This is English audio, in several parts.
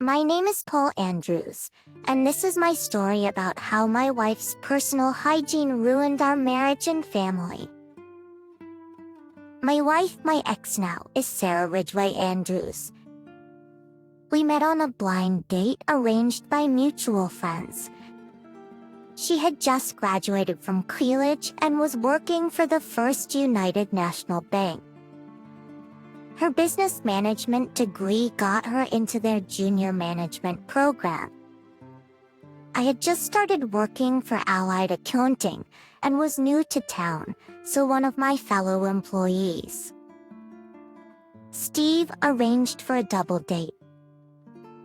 My name is Paul Andrews, and this is my story about how my wife's personal hygiene ruined our marriage and family. My wife, my ex now, is Sarah Ridgway Andrews. We met on a blind date arranged by mutual friends. She had just graduated from college and was working for the First United National Bank. Her business management degree got her into their junior management program. I had just started working for Allied Accounting and was new to town, so one of my fellow employees, Steve, arranged for a double date.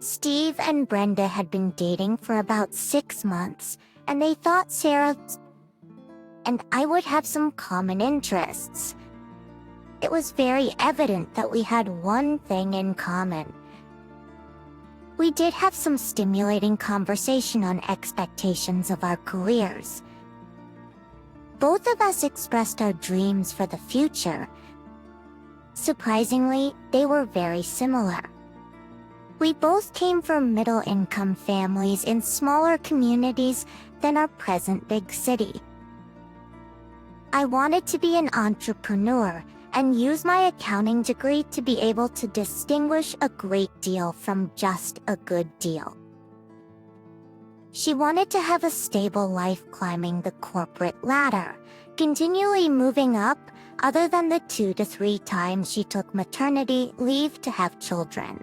Steve and Brenda had been dating for about 6 months, and they thought Sarah and I would have some common interests. It was very evident that we had one thing in common. We did have some stimulating conversation on expectations of our careers. Both of us expressed our dreams for the future. Surprisingly, they were very similar. We both came from middle-income families in smaller communities than our present big city. I wanted to be an entrepreneur and use my accounting degree to be able to distinguish a great deal from just a good deal. She wanted to have a stable life climbing the corporate ladder, continually moving up, other than the 2 to 3 times she took maternity leave to have children.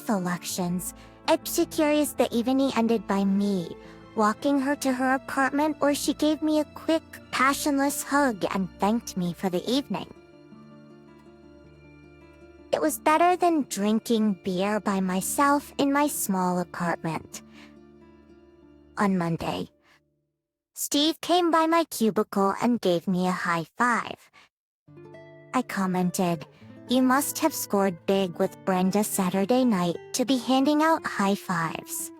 Elections, I'm so curious the evening ended by me walking her to her apartment where she gave me a quick, passionless hug and thanked me for the evening. It was better than drinking beer by myself in my small apartment. On Monday, Steve came by my cubicle and gave me a high five. I commented, "You must have scored big with Brenda Saturday night to be handing out high fives."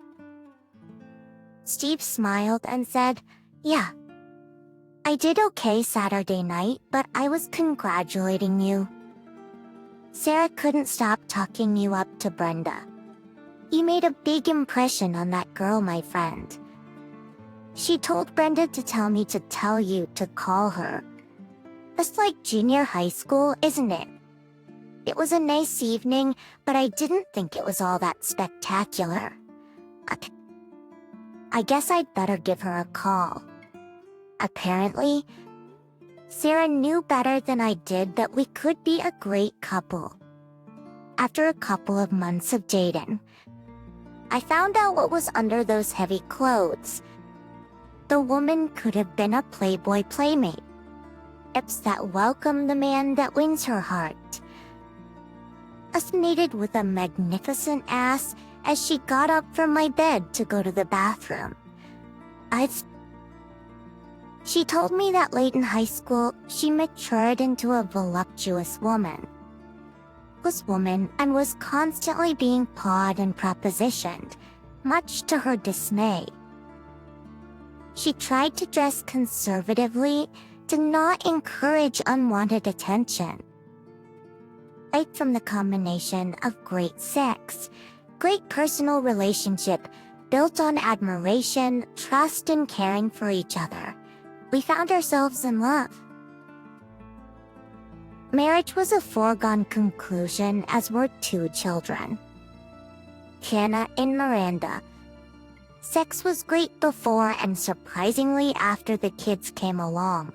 Steve smiled and said, "Yeah. I did okay Saturday night, but I was congratulating you. Sarah couldn't stop talking you up to Brenda. You made a big impression on that girl, my friend. She told Brenda to tell me to tell you to call her. That's like junior high school, isn't it? It was a nice evening, but I didn't think it was all that spectacular. I guess I'd better give her a call." Apparently, Sarah knew better than I did that we could be a great couple. After a couple of months of dating, I found out what was under those heavy clothes. The woman could have been a Playboy playmate. It's that welcome the man that wins her heart. Fascinated with a magnificent ass as she got up from my bed to go to the bathroom. She told me that late in high school, she matured into a voluptuous woman. And was constantly being pawed and propositioned, much to her dismay. She tried to dress conservatively to not encourage unwanted attention. Right from the combination of great sex, great personal relationship built on admiration, trust, and caring for each other, we found ourselves in love. Marriage was a foregone conclusion as were 2 children, Hannah and Miranda. Sex was great before and surprisingly after the kids came along.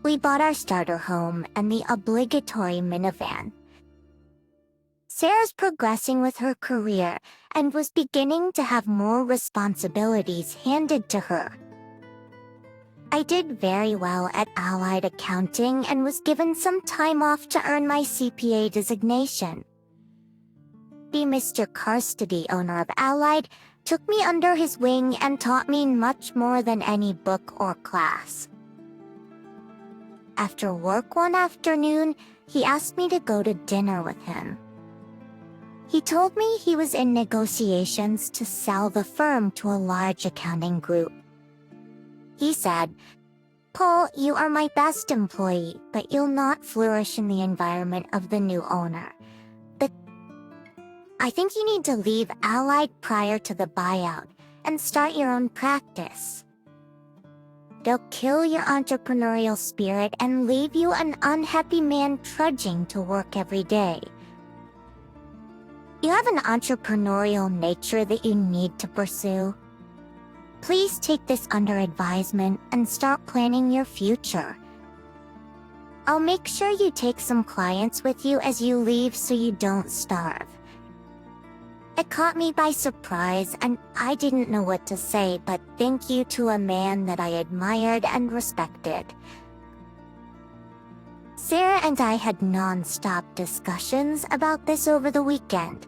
We bought our starter home and the obligatory minivan. Sarah's progressing with her career and was beginning to have more responsibilities handed to her. I did very well at Allied Accounting and was given some time off to earn my CPA designation. Mr. Karstady, owner of Allied, took me under his wing and taught me much more than any book or class. After work one afternoon, he asked me to go to dinner with him. He told me he was in negotiations to sell the firm to a large accounting group. He said, "Paul, you are my best employee, but you'll not flourish in the environment of the new owner. I think you need to leave Allied prior to the buyout and start your own practice. They'll kill your entrepreneurial spirit and leave you an unhappy man trudging to work every day. You have an entrepreneurial nature that you need to pursue. Please take this under advisement and start planning your future. I'll make sure you take some clients with you as you leave so you don't starve. It caught me by surprise and I didn't know what to say, but thank you to a man that I admired and respected. Sarah and I had non-stop discussions about this over the weekend.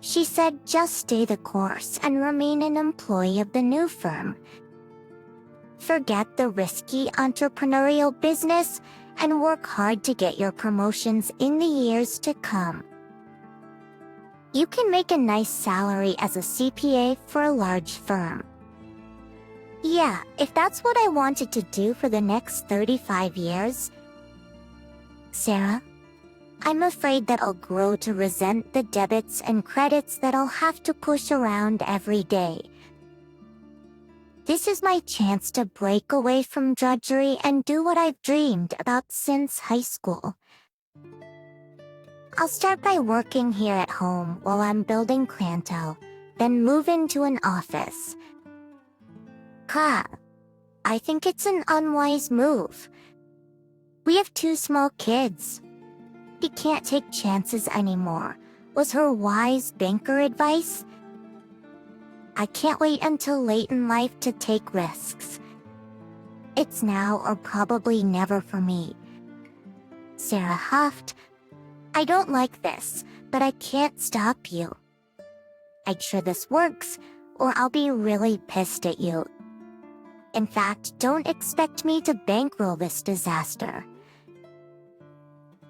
She said just stay the course and remain an employee of the new firm. Forget the risky entrepreneurial business and work hard to get your promotions in the years to come. You can make a nice salary as a CPA for a large firm. Yeah, if that's what I wanted to do for the next 35 years. Sarah, I'm afraid that I'll grow to resent the debits and credits that I'll have to push around every day. This is my chance to break away from drudgery and do what I've dreamed about since high school. I'll start by working here at home while I'm building clientele, then move into an office. I think it's an unwise move. We have 2 small kids. You can't take chances anymore, was her wise banker advice. I can't wait until late in life to take risks. It's now or probably never for me. Sarah huffed. I don't like this, but I can't stop you. I'm sure this works, or I'll be really pissed at you. In fact, don't expect me to bankroll this disaster.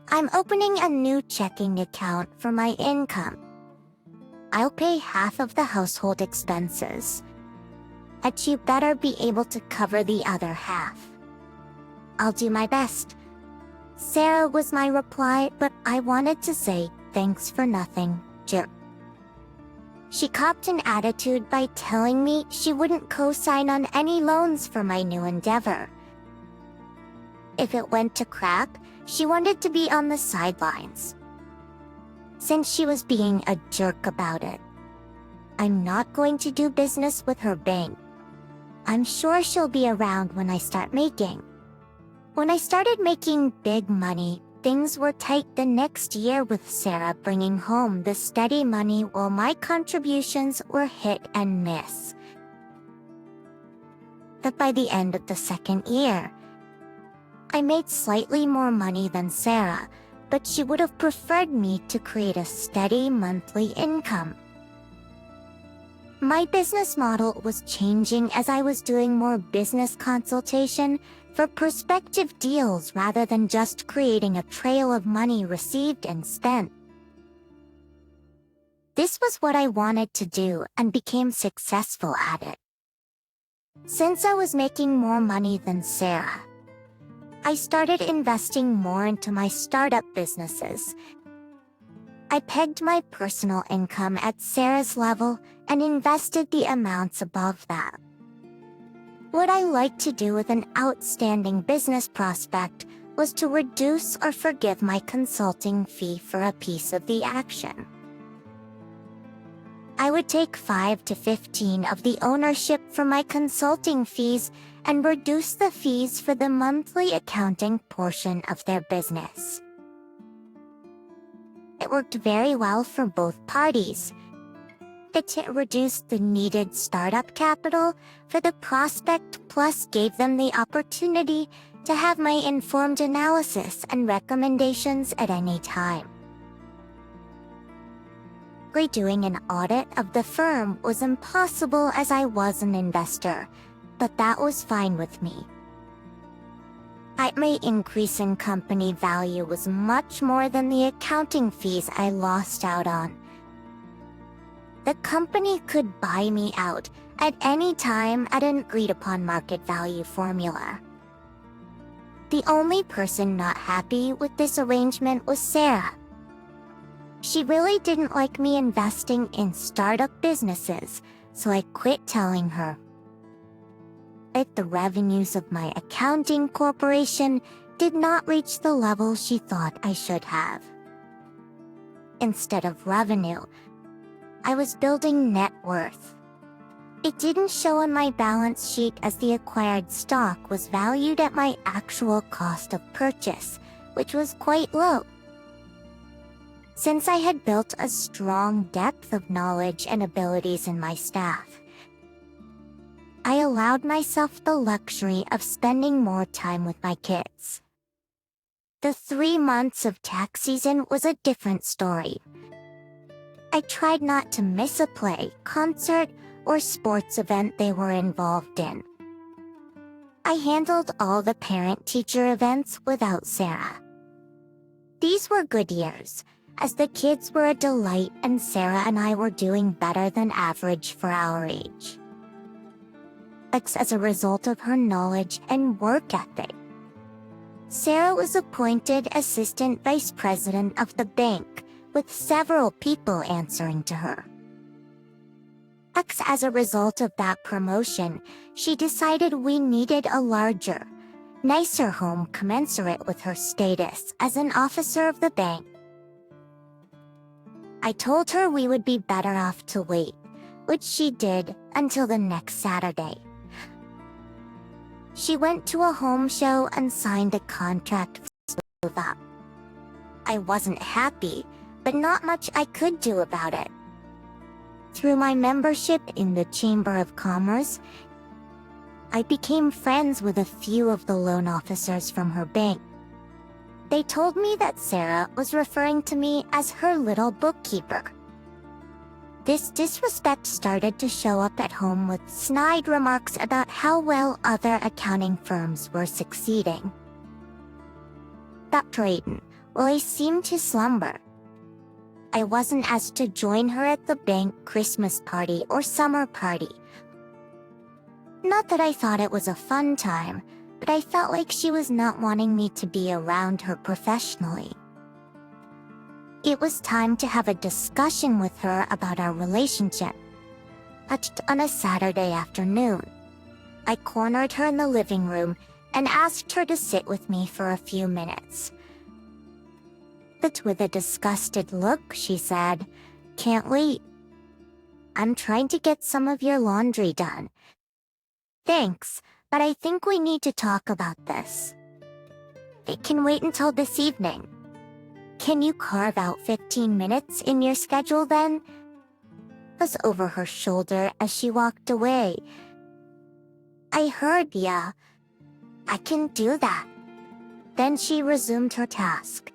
I'm opening a new checking account for my income. I'll pay half of the household expenses. And you better be able to cover the other half. I'll do my best. Sarah was my reply, but I wanted to say thanks for nothing, jerk. She copped an attitude by telling me she wouldn't co-sign on any loans for my new endeavor. If it went to crap, she wanted to be on the sidelines. Since she was being a jerk about it, I'm not going to do business with her bank. I'm sure she'll be around when I start making. When I started making big money, things were tight the next year with Sarah bringing home the steady money while my contributions were hit and miss. But by the end of the second year, I made slightly more money than Sarah, but she would have preferred me to create a steady monthly income. My business model was changing as I was doing more business consultation for prospective deals rather than just creating a trail of money received and spent. This was what I wanted to do and became successful at it. Since I was making more money than Sarah, I started investing more into my startup businesses. I pegged my personal income at Sarah's level and invested the amounts above that. What I liked to do with an outstanding business prospect was to reduce or forgive my consulting fee for a piece of the action. I would take 5 to 15 of the ownership for my consulting fees and reduce the fees for the monthly accounting portion of their business. It worked very well for both parties. It reduced the needed startup capital for the prospect, plus gave them the opportunity to have my informed analysis and recommendations at any time. Redoing an audit of the firm was impossible as I was an investor, but that was fine with me. My increase in company value was much more than the accounting fees I lost out on. The company could buy me out at any time at an agreed-upon market value formula. The only person not happy with this arrangement was Sarah. She really didn't like me investing in startup businesses, so I quit telling her. The revenues of my accounting corporation did not reach the level she thought I should have. Instead of revenue, I was building net worth. It didn't show on my balance sheet as the acquired stock was valued at my actual cost of purchase, which was quite low. Since I had built a strong depth of knowledge and abilities in my staff, I allowed myself the luxury of spending more time with my kids. The 3 months of tax season was a different story. I tried not to miss a play, concert, or sports event they were involved in. I handled all the parent-teacher events without Sarah. These were good years, as the kids were a delight and Sarah and I were doing better than average for our age. As a result of her knowledge and work ethic, Sarah was appointed assistant vice president of the bank, with several people answering to her. As a result of that promotion, she decided we needed a larger, nicer home commensurate with her status as an officer of the bank. I told her we would be better off to wait, which she did until the next Saturday. She went to a home show and signed a contract to move up. I wasn't happy, but not much I could do about it. Through my membership in the Chamber of Commerce, I became friends with a few of the loan officers from her bank. They told me that Sarah was referring to me as her little bookkeeper. This disrespect started to show up at home with snide remarks about how well other accounting firms were succeeding. Dr. Ayton, while I seemed to slumber, I wasn't asked to join her at the bank Christmas party or summer party. Not that I thought it was a fun time, but I felt like she was not wanting me to be around her professionally. It was time to have a discussion with her about our relationship. On a Saturday afternoon, I cornered her in the living room and asked her to sit with me for a few minutes. But with a disgusted look, she said, "Can't wait. I'm trying to get some of your laundry done. Thanks, but I think we need to talk about this. It can wait until this evening. Can you carve out 15 minutes in your schedule then?" Was over her shoulder as she walked away. I heard, "Yeah, I can do that." Then she resumed her task.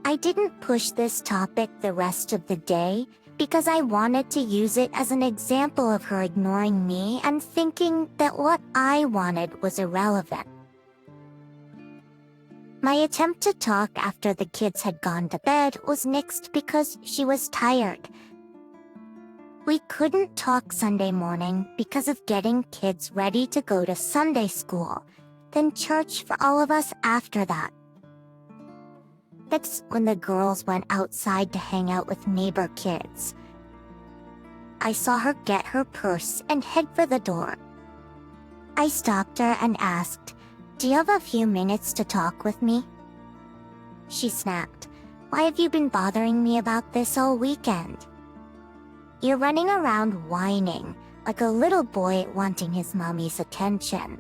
I didn't push this topic the rest of the day because I wanted to use it as an example of her ignoring me and thinking that what I wanted was irrelevant. My attempt to talk after the kids had gone to bed was nixed because she was tired. We couldn't talk Sunday morning because of getting kids ready to go to Sunday school, then church for all of us after that. That's when the girls went outside to hang out with neighbor kids. I saw her get her purse and head for the door. I stopped her and asked, "Do you have a few minutes to talk with me?" She snapped, "Why have you been bothering me about this all weekend? You're running around whining, like a little boy wanting his mommy's attention.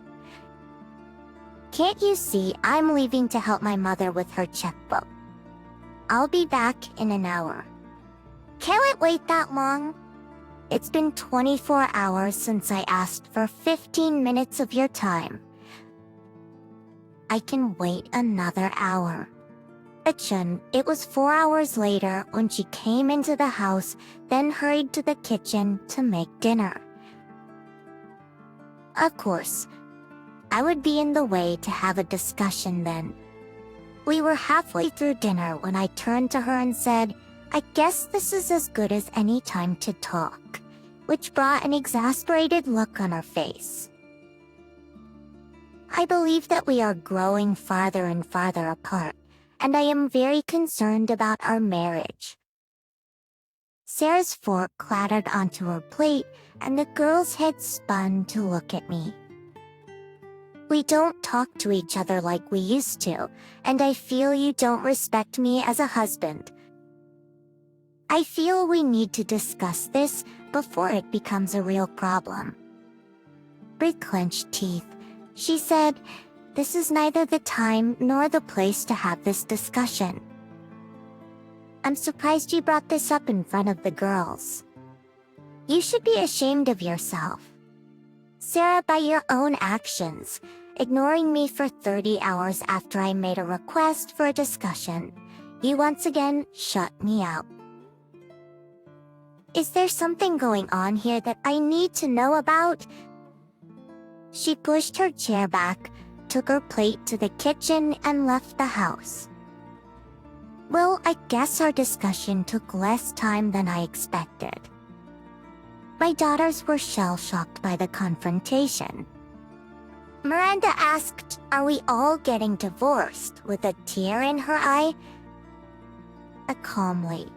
Can't you see I'm leaving to help my mother with her checkbook? I'll be back in an hour." "Can't it wait that long? It's been 24 hours since I asked for 15 minutes of your time." "I can wait another hour." It was 4 hours later when she came into the house, then hurried to the kitchen to make dinner. Of course, I would be in the way to have a discussion then. We were halfway through dinner when I turned to her and said, "I guess this is as good as any time to talk," which brought an exasperated look on her face. I believe that we are growing farther and farther apart, and I am very concerned about our marriage. Sarah's fork clattered onto her plate, and the girl's head spun to look at me. We don't talk to each other like we used to, and I feel you don't respect me as a husband. I feel we need to discuss this before it becomes a real problem. With clenched teeth, she said, "This is neither the time nor the place to have this discussion. I'm surprised you brought this up in front of the girls. You should be ashamed of yourself. Sarah, by your own actions, ignoring me for 30 hours after I made a request for a discussion, you once again shut me out. Is there something going on here that I need to know about?" She pushed her chair back, took her plate to the kitchen, and left the house. Well, I guess our discussion took less time than I expected. My daughters were shell-shocked by the confrontation. Miranda asked, "Are we all getting divorced?" with a tear in her eye. Calmly,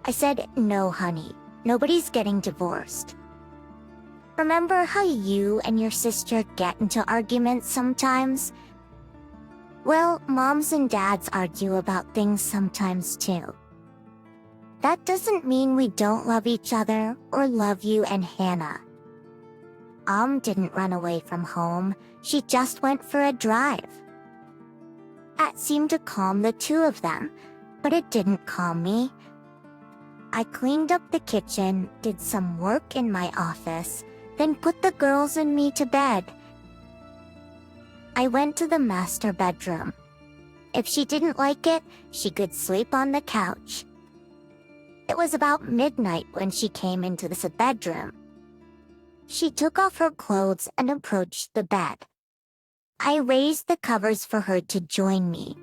I said, "No, honey, nobody's getting divorced. Remember how you and your sister get into arguments sometimes? Well, moms and dads argue about things sometimes too. That doesn't mean we don't love each other or love you and Hannah. Didn't run away from home, she just went for a drive." That seemed to calm the two of them, but it didn't calm me. I cleaned up the kitchen, did some work in my office, then put the girls and me to bed. I went to the master bedroom. If she didn't like it, she could sleep on the couch. It was about midnight when she came into the bedroom. She took off her clothes and approached the bed. I raised the covers for her to join me.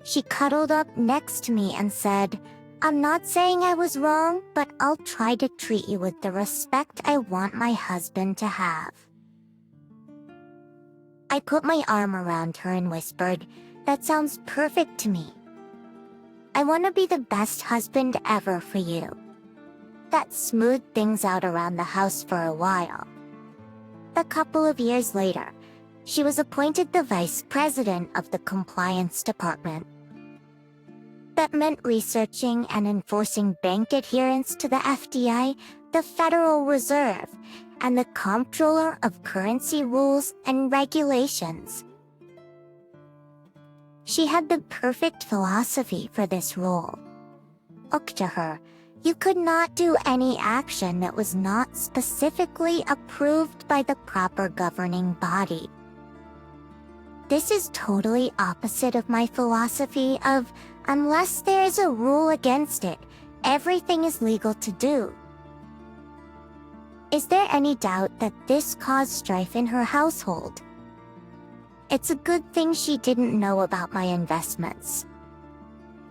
She cuddled up next to me and said, "I'm not saying I was wrong, but I'll try to treat you with the respect I want my husband to have." I put my arm around her and whispered, "That sounds perfect to me. I want to be the best husband ever for you." That smoothed things out around the house for a while. A couple of years later, she was appointed the vice president of the compliance department. That meant researching and enforcing bank adherence to the FDI, the Federal Reserve, and the Comptroller of Currency Rules and Regulations. She had the perfect philosophy for this role. Look to her, you could not do any action that was not specifically approved by the proper governing body. This is totally opposite of my philosophy of, unless there is a rule against it, everything is legal to do. Is there any doubt that this caused strife in her household? It's a good thing she didn't know about my investments.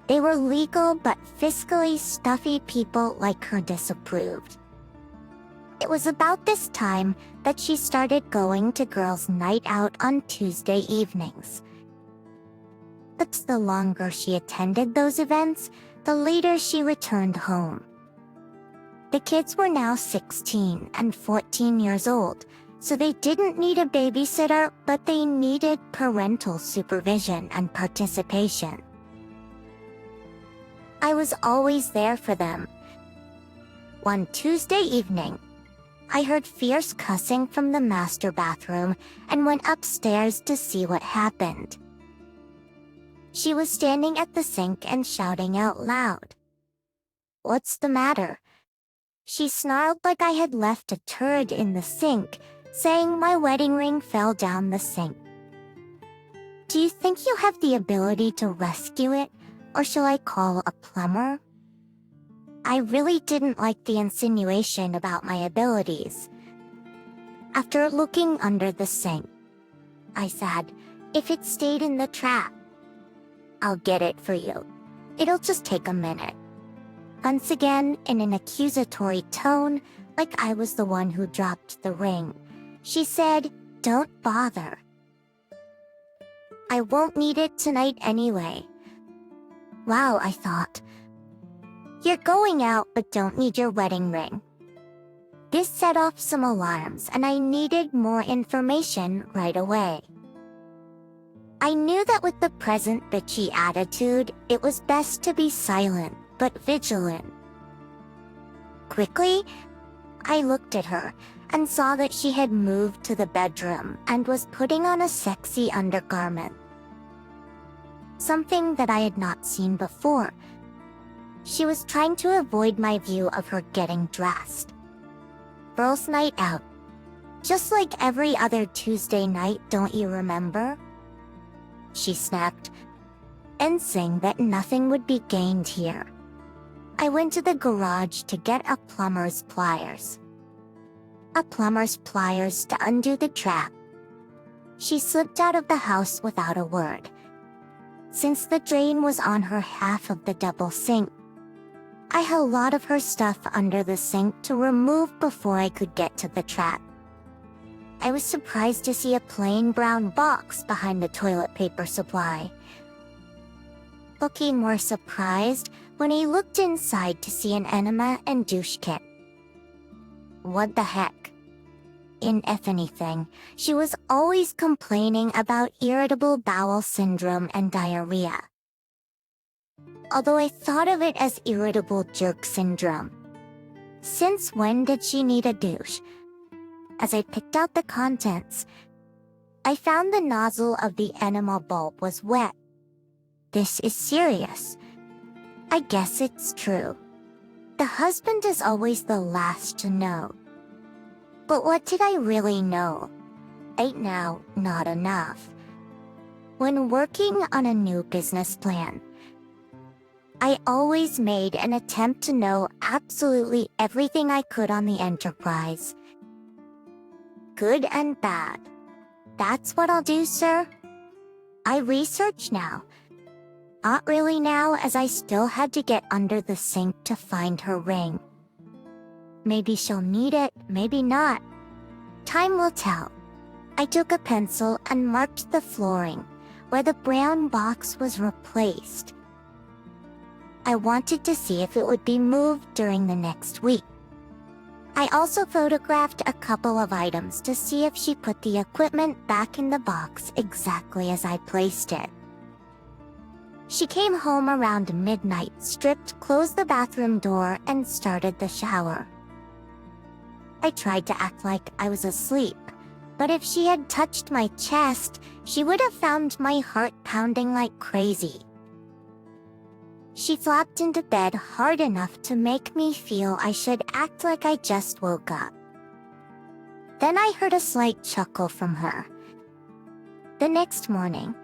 They were legal but fiscally stuffy people like her disapproved. It was about this time that she started going to girls' night out on Tuesday evenings. But the longer she attended those events, the later she returned home. The kids were now 16 and 14 years old, so they didn't need a babysitter, but they needed parental supervision and participation. I was always there for them. One Tuesday evening, I heard fierce cussing from the master bathroom and went upstairs to see what happened. She was standing at the sink and shouting out loud. "What's the matter?" She snarled like I had left a turd in the sink, saying my wedding ring fell down the sink. "Do you think you have the ability to rescue it, or shall I call a plumber?" I really didn't like the insinuation about my abilities. After looking under the sink, I said, "If it stayed in the trap, I'll get it for you. It'll just take a minute." Once again, in an accusatory tone, like I was the one who dropped the ring, she said, "Don't bother. I won't need it tonight anyway. Wow, I thought. You're going out but don't need your wedding ring. This set off some alarms and I needed more information right away. I knew that with the present bitchy attitude, it was best to be silent but vigilant. Quickly, I looked at her and saw that she had moved to the bedroom and was putting on a sexy undergarment. Something that I had not seen before. She was trying to avoid my view of her getting dressed. Girls' night out. Just like every other Tuesday night, don't you remember? She snapped, sensing that nothing would be gained here. I went to the garage to get a plumber's pliers. A plumber's pliers to undo the trap. She slipped out of the house without a word. Since the drain was on her half of the double sink, I had a lot of her stuff under the sink to remove before I could get to the trap. I was surprised to see a plain brown box behind the toilet paper supply. Looking more surprised when he looked inside to see an enema and douche kit. What the heck? If anything, she was always complaining about irritable bowel syndrome and diarrhea. Although I thought of it as irritable jerk syndrome. Since when did she need a douche? As I picked out the contents, I found the nozzle of the enema bulb was wet. This is serious. I guess it's true. The husband is always the last to know. But what did I really know? Right now, not enough. When working on a new business plan, I always made an attempt to know absolutely everything I could on the enterprise. Good and bad. That's what I'll do, sir. I research now. Not really now, as I still had to get under the sink to find her ring. Maybe she'll need it, maybe not. Time will tell. I took a pencil and marked the flooring, where the brown box was replaced. I wanted to see if it would be moved during the next week. I also photographed a couple of items to see if she put the equipment back in the box exactly as I placed it. She came home around midnight, stripped, closed the bathroom door, and started the shower. I tried to act like I was asleep, but if she had touched my chest, she would have found my heart pounding like crazy. She flopped into bed hard enough to make me feel I should act like I just woke up. Then I heard a slight chuckle from her. The next morning,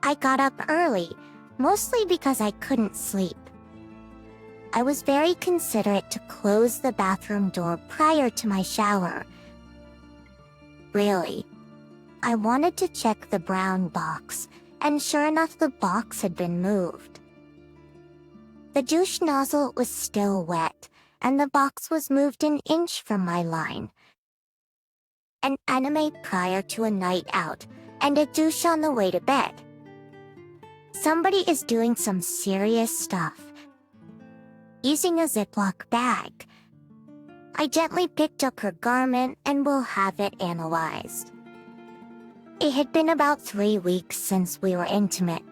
I got up early, mostly because I couldn't sleep. I was very considerate to close the bathroom door prior to my shower. Really, I wanted to check the brown box, and sure enough, the box had been moved. The douche nozzle was still wet, and the box was moved an inch from my line. An anime prior to a night out, and a douche on the way to bed. Somebody is doing some serious stuff. Using a Ziploc bag. I gently picked up her garment and will have it analyzed. It had been about 3 weeks since we were intimate.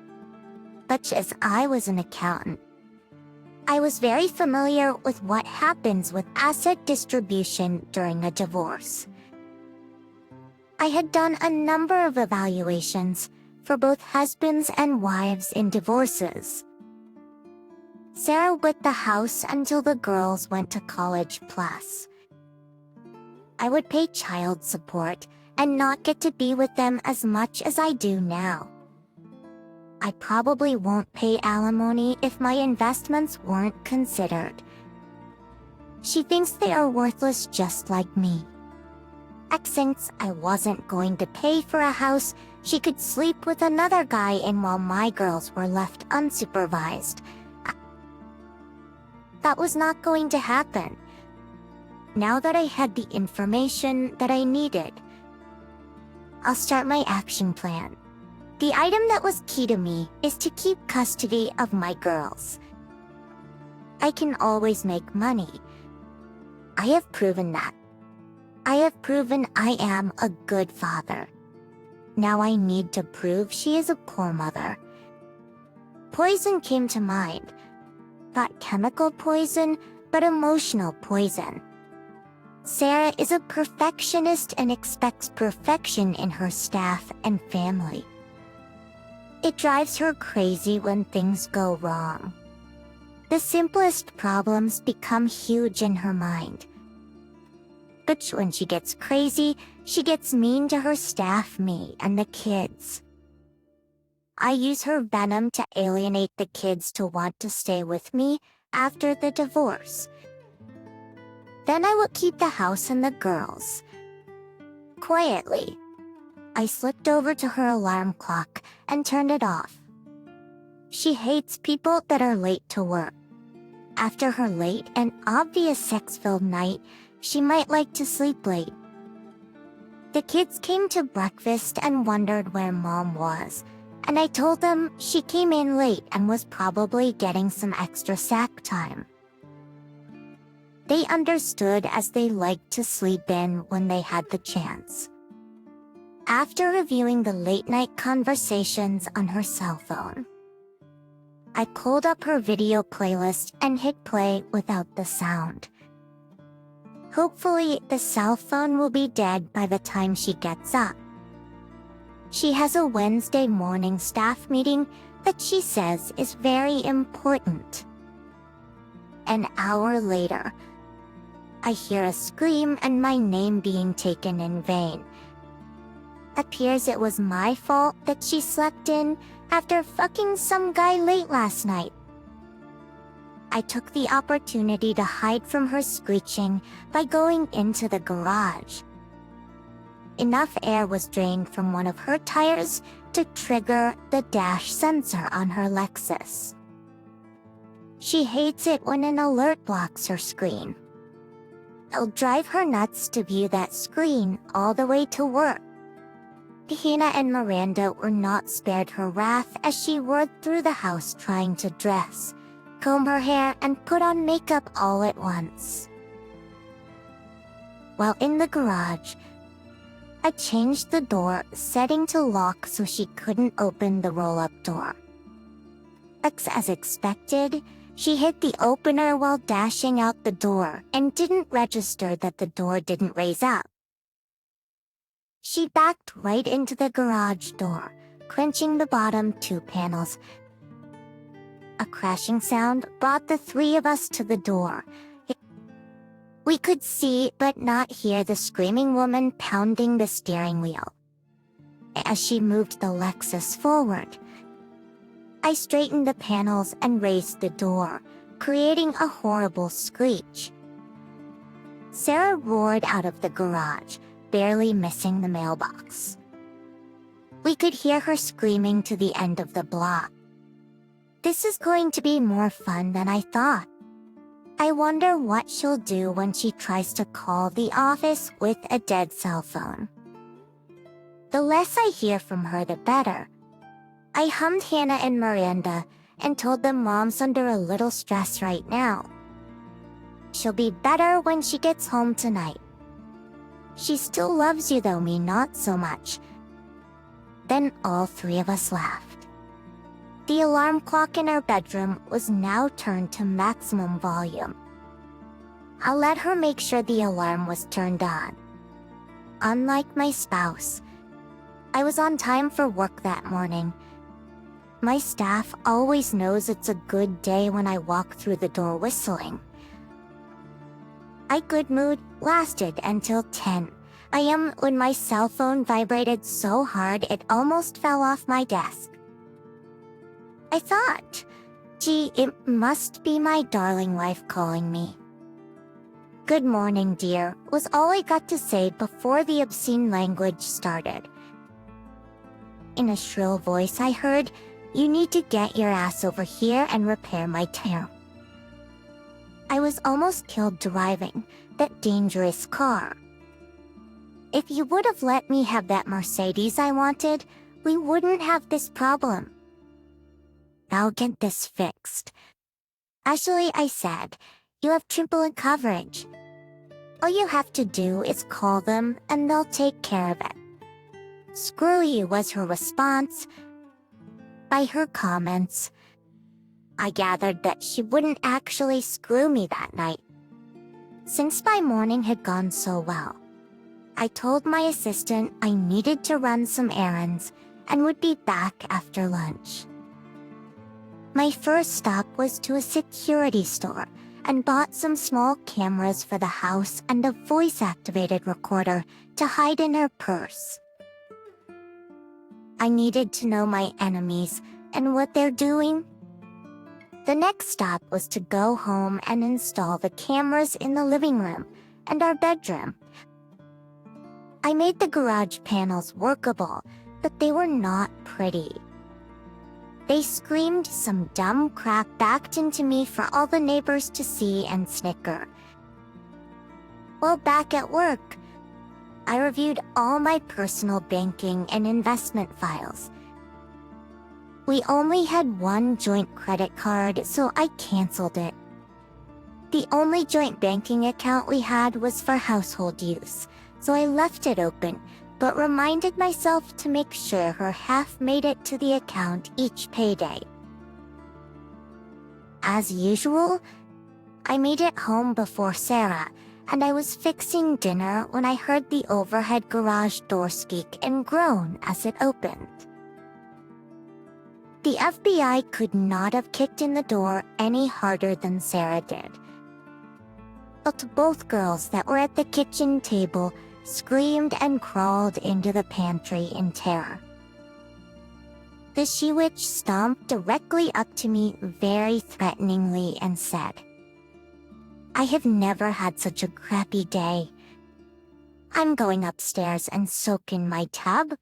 But as I was an accountant, I was very familiar with what happens with asset distribution during a divorce. I had done a number of evaluations for both husbands and wives in divorces. Sarah with the house until the girls went to college plus. I would pay child support and not get to be with them as much as I do now. I probably won't pay alimony if my investments weren't considered. She thinks they are worthless just like me. Since I wasn't going to pay for a house, she could sleep with another guy in while my girls were left unsupervised. That was not going to happen. Now that I had the information that I needed, I'll start my action plan. The item that was key to me is to keep custody of my girls. I can always make money. I have proven that. I have proven I am a good father. Now I need to prove she is a poor mother. Poison came to mind. Not chemical poison, but emotional poison. Sarah is a perfectionist and expects perfection in her staff and family. It drives her crazy when things go wrong. The simplest problems become huge in her mind. But when she gets crazy, she gets mean to her staff, me, and the kids. I use her venom to alienate the kids to want to stay with me after the divorce. Then I would keep the house and the girls. Quietly, I slipped over to her alarm clock and turned it off. She hates people that are late to work. After her late and obvious sex-filled night, she might like to sleep late. The kids came to breakfast and wondered where Mom was, and I told them she came in late and was probably getting some extra sack time. They understood as they liked to sleep in when they had the chance. After reviewing the late-night conversations on her cell phone, I pulled up her video playlist and hit play without the sound. Hopefully, the cell phone will be dead by the time she gets up. She has a Wednesday morning staff meeting that she says is very important. An hour later, I hear a scream and my name being taken in vain. Appears it was my fault that she slept in after fucking some guy late last night. I took the opportunity to hide from her screeching by going into the garage. Enough air was drained from one of her tires to trigger the dash sensor on her Lexus. She hates it when an alert blocks her screen. It'll drive her nuts to view that screen all the way to work. Hannah and Miranda were not spared her wrath as she whirled through the house trying to dress, comb her hair, and put on makeup all at once. While in the garage, I changed the door setting to lock so she couldn't open the roll-up door. As expected, she hit the opener while dashing out the door and didn't register that the door didn't raise up. She backed right into the garage door, clenching the bottom two panels. A crashing sound brought the three of us to the door. We could see but not hear the screaming woman pounding the steering wheel. As she moved the Lexus forward, I straightened the panels and raised the door, creating a horrible screech. Sarah roared out of the garage, barely missing the mailbox. We could hear her screaming to the end of the block. This is going to be more fun than I thought. I wonder what she'll do when she tries to call the office with a dead cell phone. The less I hear from her, the better. I hummed Hannah and Miranda and told them Mom's under a little stress right now. She'll be better when she gets home tonight. She still loves you though, me not so much. Then all three of us laughed. The alarm clock in our bedroom was now turned to maximum volume. I'll let her make sure the alarm was turned on. Unlike my spouse, I was on time for work that morning. My staff always knows it's a good day when I walk through the door whistling. My good mood lasted until 10 a.m. when my cell phone vibrated so hard it almost fell off my desk. I thought, gee, it must be my darling wife calling me. "Good morning, dear," was all I got to say before the obscene language started. In a shrill voice I heard, "You need to get your ass over here and repair my tire." I was almost killed driving that dangerous car. If you would have let me have that Mercedes I wanted, we wouldn't have this problem. I'll get this fixed. Actually, I said, you have triple coverage. All you have to do is call them and they'll take care of it. Screw you was her response. By her comments, I gathered that she wouldn't actually screw me that night. Since my morning had gone so well, I told my assistant I needed to run some errands and would be back after lunch. My first stop was to a security store and bought some small cameras for the house and a voice-activated recorder to hide in her purse. I needed to know my enemies and what they're doing. The next stop was to go home and install the cameras in the living room and our bedroom. I made the garage panels workable, but they were not pretty. They screamed some dumb crap backed into me for all the neighbors to see and snicker. While back at work, I reviewed all my personal banking and investment files. We only had one joint credit card, so I canceled it. The only joint banking account we had was for household use, so I left it open, but reminded myself to make sure her half made it to the account each payday. As usual, I made it home before Sarah, and I was fixing dinner when I heard the overhead garage door squeak and groan as it opened. The FBI could not have kicked in the door any harder than Sarah did. But both girls that were at the kitchen table screamed and crawled into the pantry in terror. The she-witch stomped directly up to me very threateningly and said, "I have never had such a crappy day. I'm going upstairs and soak in my tub."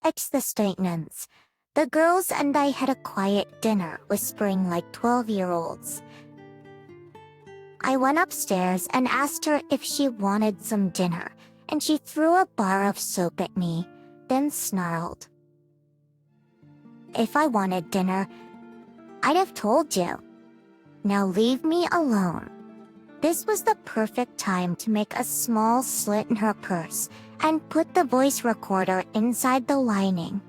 It's the statements. The girls and I had a quiet dinner, whispering like 12-year-olds. I went upstairs and asked her if she wanted some dinner, and she threw a bar of soap at me, then snarled. If I wanted dinner, I'd have told you. Now leave me alone. This was the perfect time to make a small slit in her purse and put the voice recorder inside the lining.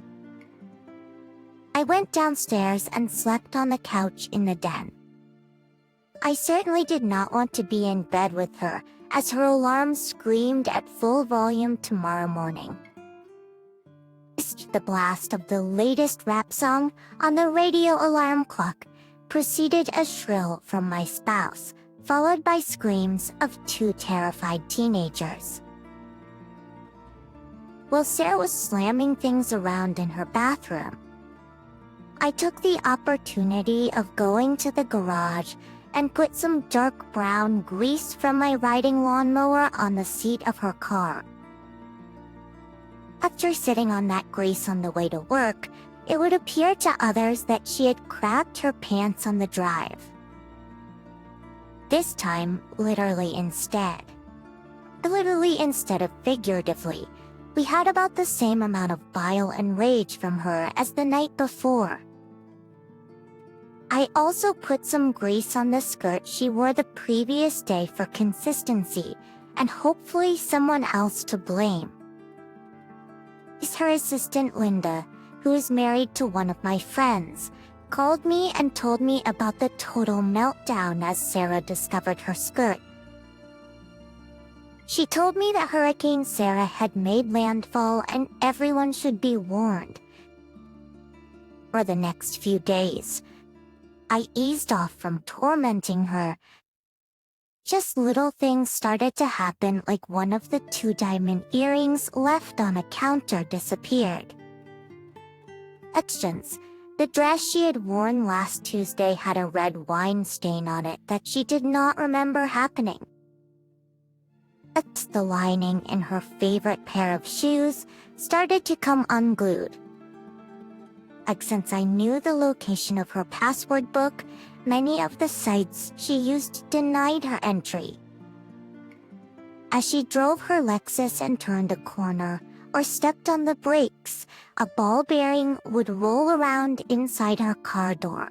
I went downstairs and slept on the couch in the den. I certainly did not want to be in bed with her, as her alarm screamed at full volume tomorrow morning. The blast of the latest rap song on the radio alarm clock preceded a shrill from my spouse, followed by screams of two terrified teenagers. While Sarah was slamming things around in her bathroom, I took the opportunity of going to the garage and put some dark brown grease from my riding lawnmower on the seat of her car. After sitting on that grease on the way to work, it would appear to others that she had crapped her pants on the drive. This time, literally instead. Literally instead of figuratively, we had about the same amount of bile and rage from her as the night before. I also put some grease on the skirt she wore the previous day for consistency, and hopefully someone else to blame. It's her assistant Linda, who is married to one of my friends, called me and told me about the total meltdown as Sarah discovered her skirt. She told me that Hurricane Sarah had made landfall and everyone should be warned. For the next few days, I eased off from tormenting her. Just little things started to happen, like one of the 2 diamond earrings left on a counter disappeared. Actions. The dress she had worn last Tuesday had a red wine stain on it that she did not remember happening. The lining in her favorite pair of shoes started to come unglued. Since I knew the location of her password book, many of the sites she used denied her entry. As she drove her Lexus and turned a corner, or stepped on the brakes, a ball bearing would roll around inside her car door.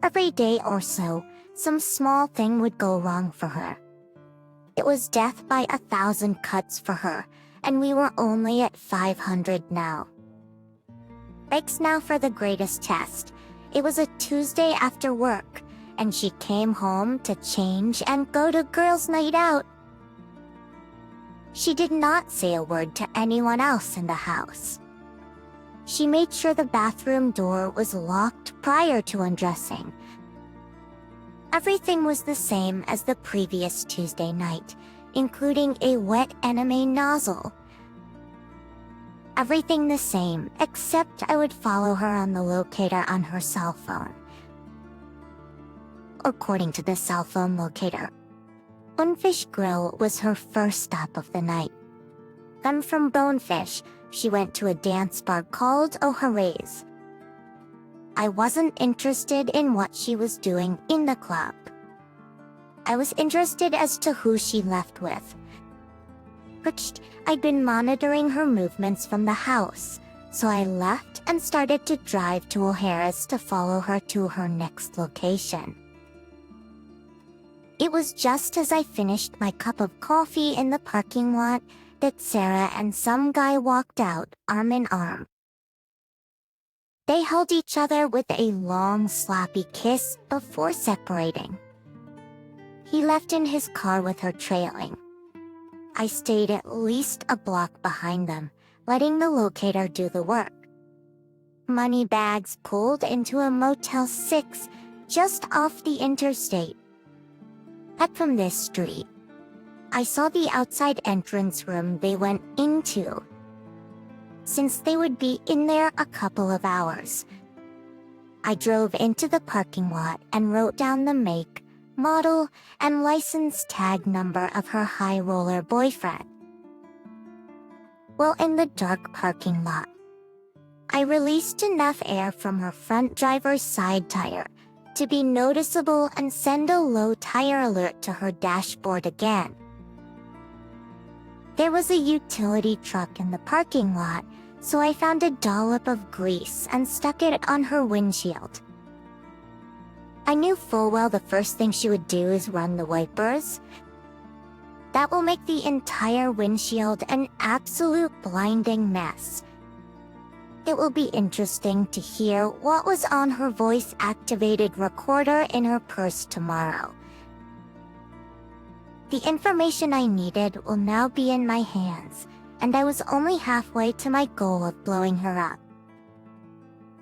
Every day or so, some small thing would go wrong for her. It was death by 1,000 cuts for her, and we were only at 500 now. Breaks now for the greatest test. It was a Tuesday after work, and she came home to change and go to girls' night out. She did not say a word to anyone else in the house. She made sure the bathroom door was locked prior to undressing. Everything was the same as the previous Tuesday night, including a wet enema nozzle. Everything the same, except I would follow her on the locator on her cell phone. According to the cell phone locator, Bonefish Grill was her first stop of the night. Then from Bonefish, she went to a dance bar called harassed. I wasn't interested in what she was doing in the club. I was interested as to who she left with. I'd been monitoring her movements from the house, so I left and started to drive to O'Hara's to follow her to her next location. It was just as I finished my cup of coffee in the parking lot that Sarah and some guy walked out arm in arm. They held each other with a long, sloppy kiss before separating. He left in his car with her trailing. I stayed at least a block behind them, letting the locator do the work. Money bags pulled into a Motel 6 just off the interstate. Up from this street, I saw the outside entrance room they went into, since they would be in there a couple of hours. I drove into the parking lot and wrote down the make, model, and license tag number of her high roller boyfriend. While in the dark parking lot, I released enough air from her front driver's side tire to be noticeable and send a low tire alert to her dashboard again. There was a utility truck in the parking lot, so I found a dollop of grease and stuck it on her windshield. I knew full well the first thing she would do is run the wipers. That will make the entire windshield an absolute blinding mess. It will be interesting to hear what was on her voice-activated recorder in her purse tomorrow. The information I needed will now be in my hands, and I was only halfway to my goal of blowing her up.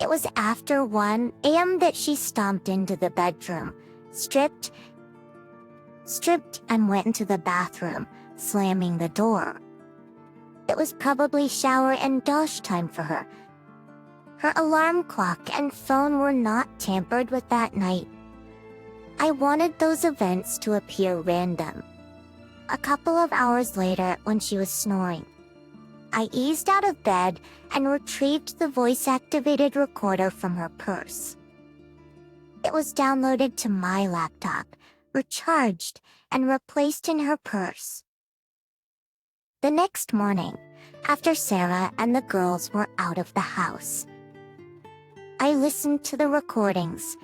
It was after 1 a.m. that she stomped into the bedroom, stripped, and went into the bathroom, slamming the door. It was probably shower and dosh time for her. Her alarm clock and phone were not tampered with that night. I wanted those events to appear random. A couple of hours later, when she was snoring, I eased out of bed and retrieved the voice-activated recorder from her purse. It was downloaded to my laptop, recharged, and replaced in her purse. The next morning, after Sarah and the girls were out of the house, I listened to the recordings.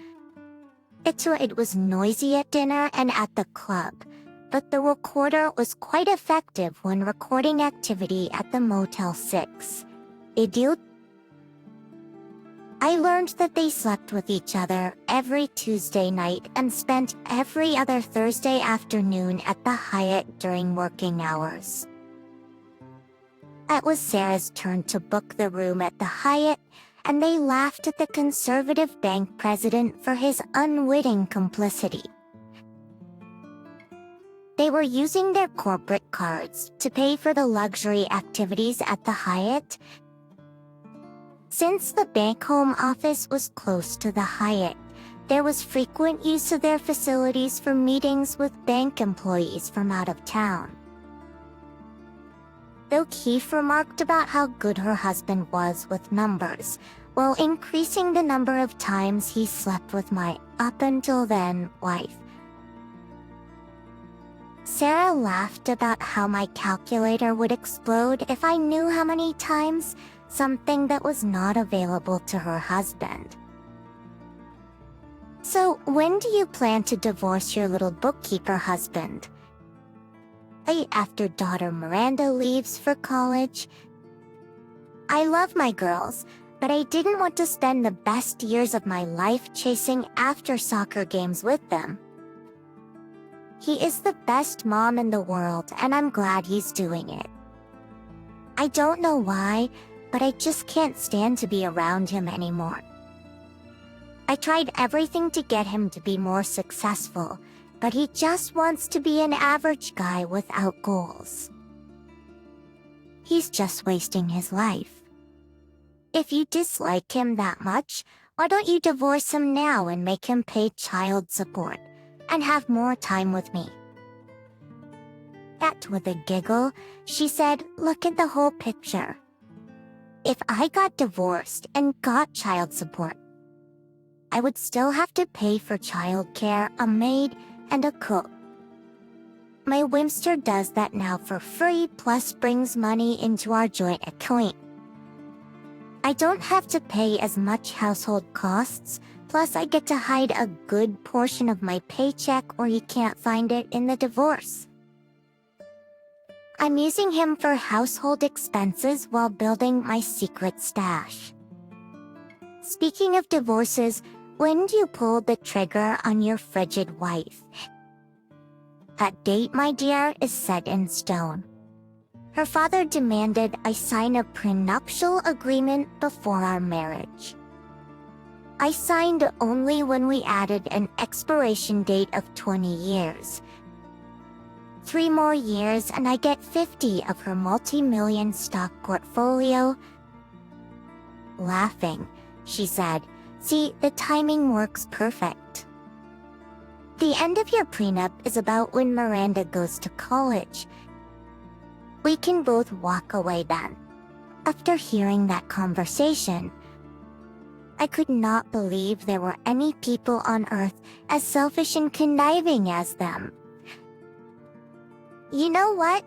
It was noisy at dinner and at the club, but the recorder was quite effective when recording activity at the Motel 6. I learned that they slept with each other every Tuesday night and spent every other Thursday afternoon at the Hyatt during working hours. It was Sarah's turn to book the room at the Hyatt, and they laughed at the conservative bank president for his unwitting complicity. They were using their corporate cards to pay for the luxury activities at the Hyatt. Since the bank home office was close to the Hyatt, there was frequent use of their facilities for meetings with bank employees from out of town. Though Keith remarked about how good her husband was with numbers, while increasing the number of times he slept with my up-until-then wife. Sarah laughed about how my calculator would explode if I knew how many times, something that was not available to her husband. So, when do you plan to divorce your little bookkeeper husband? After daughter Miranda leaves for college. I love my girls, but I didn't want to spend the best years of my life chasing after soccer games with them. He is the best mom in the world, and I'm glad he's doing it. I don't know why, but I just can't stand to be around him anymore. I tried everything to get him to be more successful, but he just wants to be an average guy without goals. He's just wasting his life. If you dislike him that much, why don't you divorce him now and make him pay child support and have more time with me? With a giggle, she said, look at the whole picture. If I got divorced and got child support, I would still have to pay for childcare, a maid, and a cook. My Wimster does that now for free, plus brings money into our joint account. I don't have to pay as much household costs, plus I get to hide a good portion of my paycheck or you can't find it in the divorce. I'm using him for household expenses while building my secret stash. Speaking of divorces, when do you pull the trigger on your frigid wife? That date, my dear, is set in stone. Her father demanded I sign a prenuptial agreement before our marriage. I signed only when we added an expiration date of 20 years. 3 more years and I get 50 of her multi-million stock portfolio. Laughing, she said, see, the timing works perfect. The end of your prenup is about when Miranda goes to college. We can both walk away then. After hearing that conversation, I could not believe there were any people on Earth as selfish and conniving as them. You know what?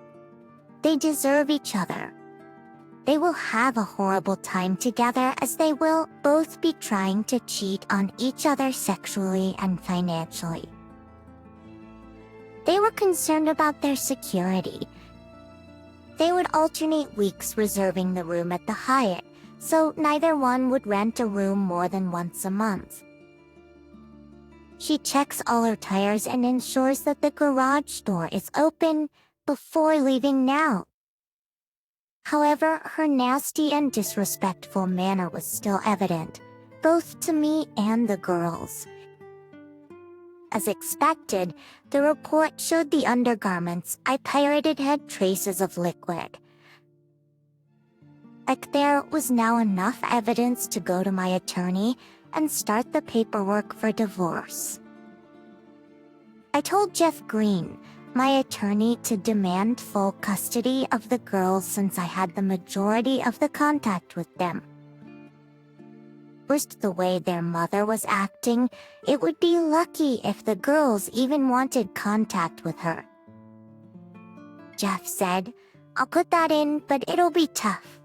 They deserve each other. They will have a horrible time together as they will both be trying to cheat on each other sexually and financially. They were concerned about their security. They would alternate weeks reserving the room at the Hyatt, so neither one would rent a room more than once a month. She checks all her tires and ensures that the garage door is open before leaving now. However, her nasty and disrespectful manner was still evident, both to me and the girls. As expected, the report showed the undergarments I pirated had traces of liquid. Like there was now enough evidence to go to my attorney and start the paperwork for divorce. I told Jeff Green, my attorney, to demand full custody of the girls since I had the majority of the contact with them. Worst the way their mother was acting, it would be lucky if the girls even wanted contact with her. Jeff said, I'll put that in, but it'll be tough.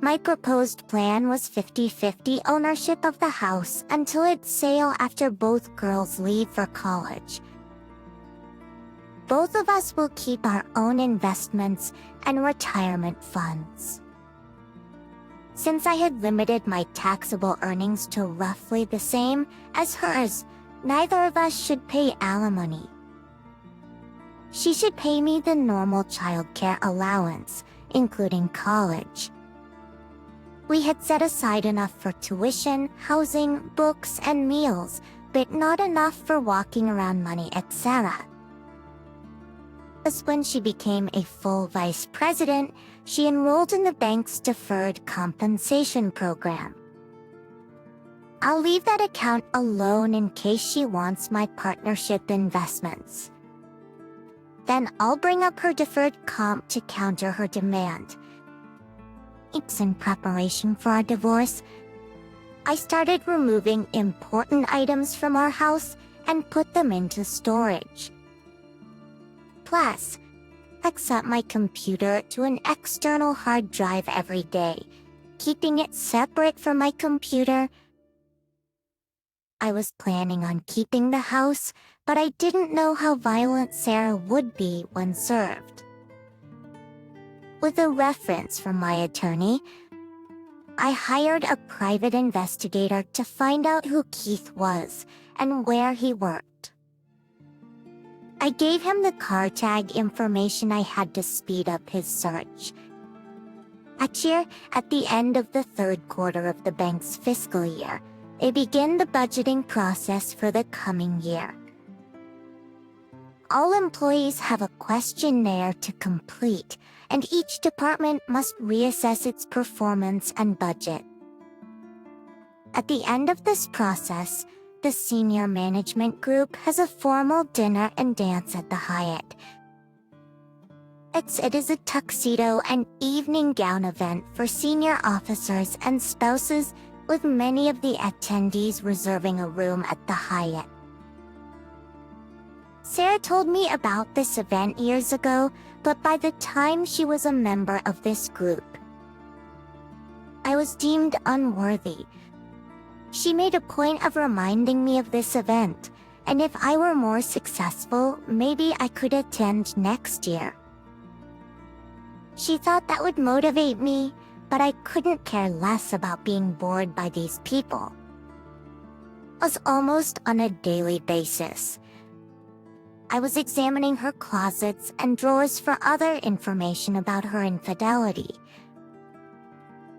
My proposed plan was 50-50 ownership of the house until its sale after both girls leave for college. Both of us will keep our own investments and retirement funds. Since I had limited my taxable earnings to roughly the same as hers, neither of us should pay alimony. She should pay me the normal childcare allowance, including college. We had set aside enough for tuition, housing, books, and meals, but not enough for walking around money, etc. As when she became a full vice president, she enrolled in the bank's deferred compensation program. I'll leave that account alone in case she wants my partnership investments. Then I'll bring up her deferred comp to counter her demand. It's in preparation for our divorce. I started removing important items from our house and put them into storage. Plus, I set my computer to an external hard drive every day, keeping it separate from my computer. I was planning on keeping the house, but I didn't know how violent Sarah would be when served. With a reference from my attorney, I hired a private investigator to find out who Keith was and where he worked. I gave him the car tag information I had to speed up his search. Each year, at the end of the third quarter of the bank's fiscal year, they begin the budgeting process for the coming year. All employees have a questionnaire to complete, and each department must reassess its performance and budget. At the end of this process, the senior management group has a formal dinner and dance at the Hyatt. It is a tuxedo and evening gown event for senior officers and spouses, with many of the attendees reserving a room at the Hyatt. Sarah told me about this event years ago, but by the time she was a member of this group, I was deemed unworthy. She made a point of reminding me of this event, and if I were more successful, maybe I could attend next year. She thought that would motivate me, but I couldn't care less about being bored by these people. It was almost on a daily basis. I was examining her closets and drawers for other information about her infidelity.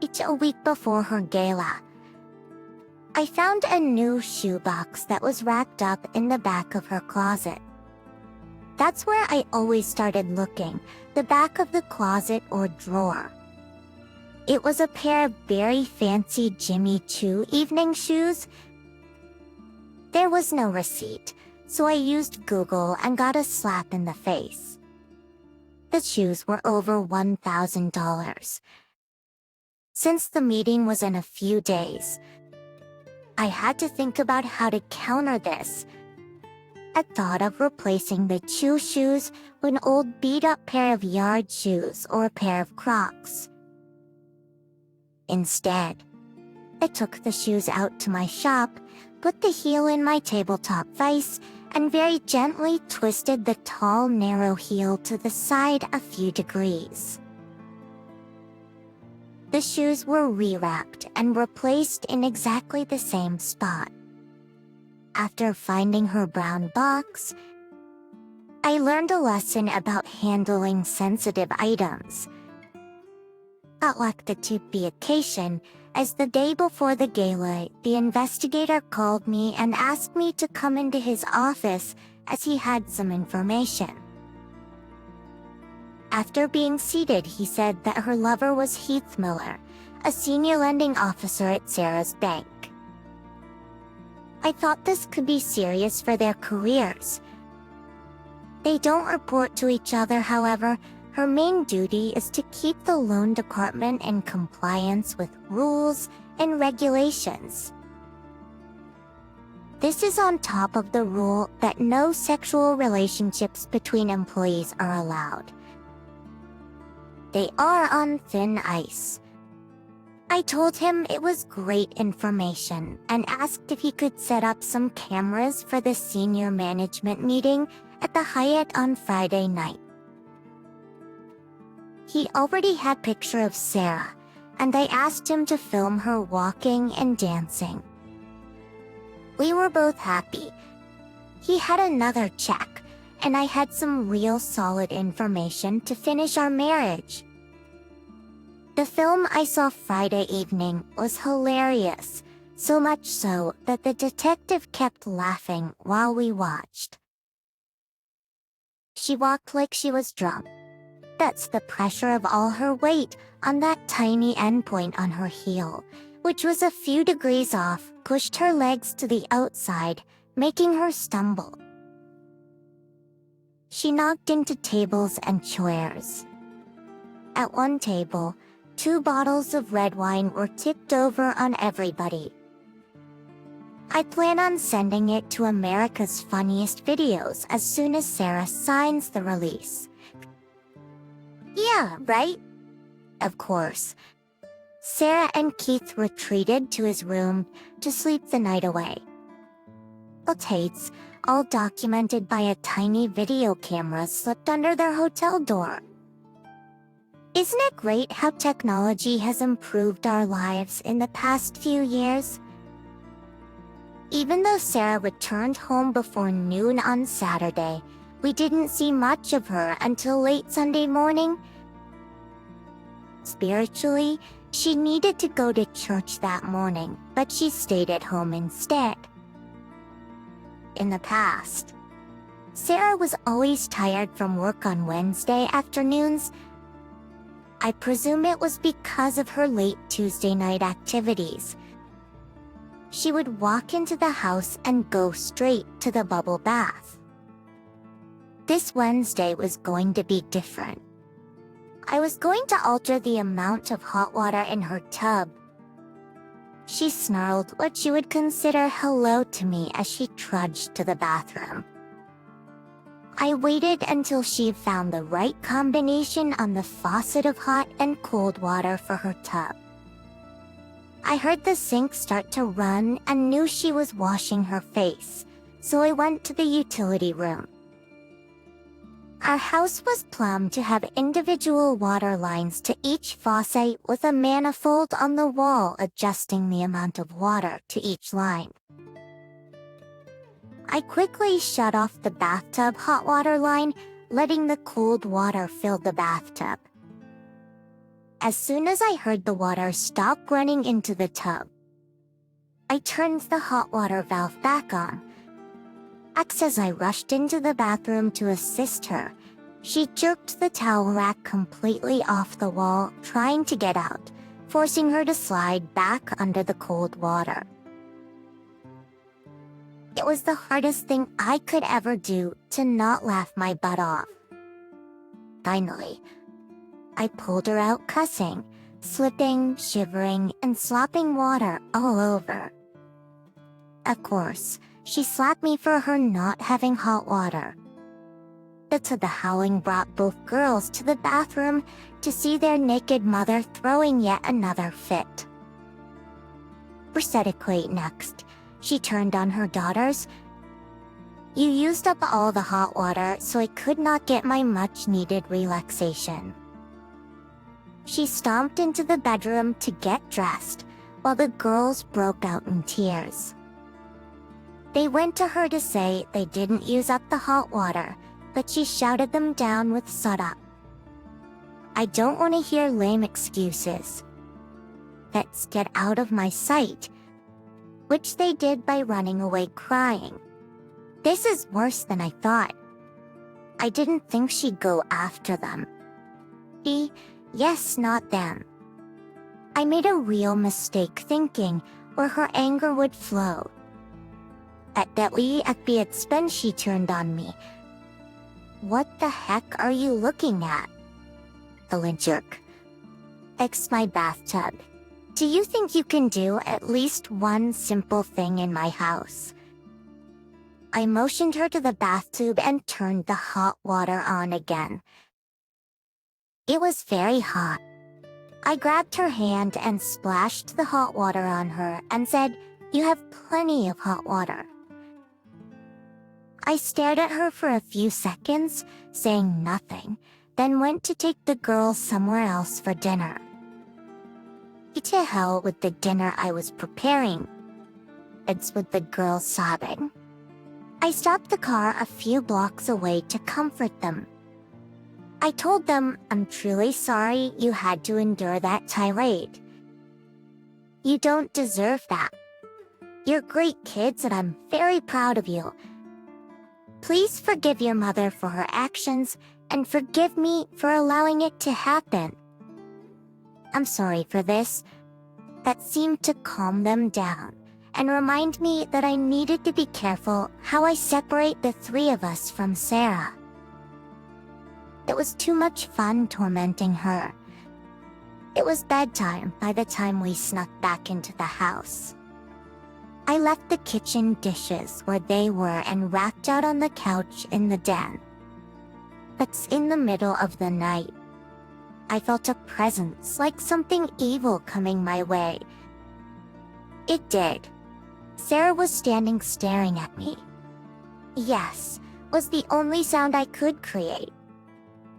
Each a week before her gala, I found a new shoebox that was racked up in the back of her closet. That's where I always started looking, the back of the closet or drawer. It was a pair of very fancy Jimmy Choo evening shoes. There was no receipt, so I used Google and got a slap in the face. The shoes were over $1,000. Since the meeting was in a few days, I had to think about how to counter this. I thought of replacing the Choo shoes with an old beat-up pair of yard shoes or a pair of Crocs. Instead, I took the shoes out to my shop, put the heel in my tabletop vise, and very gently twisted the tall, narrow heel to the side a few degrees. The shoes were rewrapped and replaced in exactly the same spot. After finding her brown box, I learned a lesson about handling sensitive items. Elected to be occasion, as the day before the gala, the investigator called me and asked me to come into his office as he had some information. After being seated, he said that her lover was Heath Miller, a senior lending officer at Sarah's bank. I thought this could be serious for their careers. They don't report to each other, however. Her main duty is to keep the loan department in compliance with rules and regulations. This is on top of the rule that no sexual relationships between employees are allowed. They are on thin ice. I told him it was great information and asked if he could set up some cameras for the senior management meeting at the Hyatt on Friday night. He already had a picture of Sarah, and I asked him to film her walking and dancing. We were both happy. He had another check, and I had some real solid information to finish our marriage. The film I saw Friday evening was hilarious, so much so that the detective kept laughing while we watched. She walked like she was drunk. That's the pressure of all her weight on that tiny endpoint on her heel, which was a few degrees off, pushed her legs to the outside, making her stumble. She knocked into tables and chairs. At one table, 2 bottles of red wine were tipped over on everybody. I plan on sending it to America's Funniest Videos as soon as Sarah signs the release. Yeah, right? Of course. Sarah and Keith retreated to his room to sleep the night away. Updates, all documented by a tiny video camera slipped under their hotel door. Isn't it great how technology has improved our lives in the past few years? Even though Sarah returned home before noon on Saturday, we didn't see much of her until late Sunday morning. Spiritually, she needed to go to church that morning, but she stayed at home instead. In the past, Sarah was always tired from work on Wednesday afternoons. I presume it was because of her late Tuesday night activities. She would walk into the house and go straight to the bubble bath. This Wednesday was going to be different. I was going to alter the amount of hot water in her tub. She snarled what she would consider hello to me as she trudged to the bathroom. I waited until she found the right combination on the faucet of hot and cold water for her tub. I heard the sink start to run and knew she was washing her face, so I went to the utility room. Our house was plumbed to have individual water lines to each faucet with a manifold on the wall adjusting the amount of water to each line. I quickly shut off the bathtub hot water line, letting the cold water fill the bathtub. As soon as I heard the water stop running into the tub, I turned the hot water valve back on. As I rushed into the bathroom to assist her, she jerked the towel rack completely off the wall, trying to get out, forcing her to slide back under the cold water. It was the hardest thing I could ever do to not laugh my butt off. Finally, I pulled her out cussing, slipping, shivering, and slopping water all over. Of course, she slapped me for her not having hot water. The howling brought both girls to the bathroom to see their naked mother throwing yet another fit. Prosthetically next, she turned on her daughters. You used up all the hot water, so I could not get my much-needed relaxation. She stomped into the bedroom to get dressed, while the girls broke out in tears. They went to her to say they didn't use up the hot water, but she shouted them down with "Shut up. I don't want to hear lame excuses. Let's get out of my sight," which they did by running away crying. This is worse than I thought. I didn't think she'd go after them. Yes, not them. I made a real mistake thinking where her anger would flow. At the expense she turned on me. "What the heck are you looking at?" The jerk. Fix my bathtub. Do you think you can do at least one simple thing in my house? I motioned her to the bathtub and turned the hot water on again. It was very hot. I grabbed her hand and splashed the hot water on her and said, "You have plenty of hot water." I stared at her for a few seconds, saying nothing, then went to take the girls somewhere else for dinner. To hell with the dinner I was preparing. It's with the girls sobbing. I stopped the car a few blocks away to comfort them. I told them I'm truly sorry you had to endure that tirade. You don't deserve that. You're great kids and I'm very proud of you. Please forgive your mother for her actions and forgive me for allowing it to happen. I'm sorry for this. That seemed to calm them down and remind me that I needed to be careful how I separate the three of us from Sarah. It was too much fun tormenting her. It was bedtime by the time we snuck back into the house. I left the kitchen dishes where they were and racked out on the couch in the den. But in the middle of the night, I felt a presence like something evil coming my way. It did. Sarah was standing staring at me. Yes, was the only sound I could create.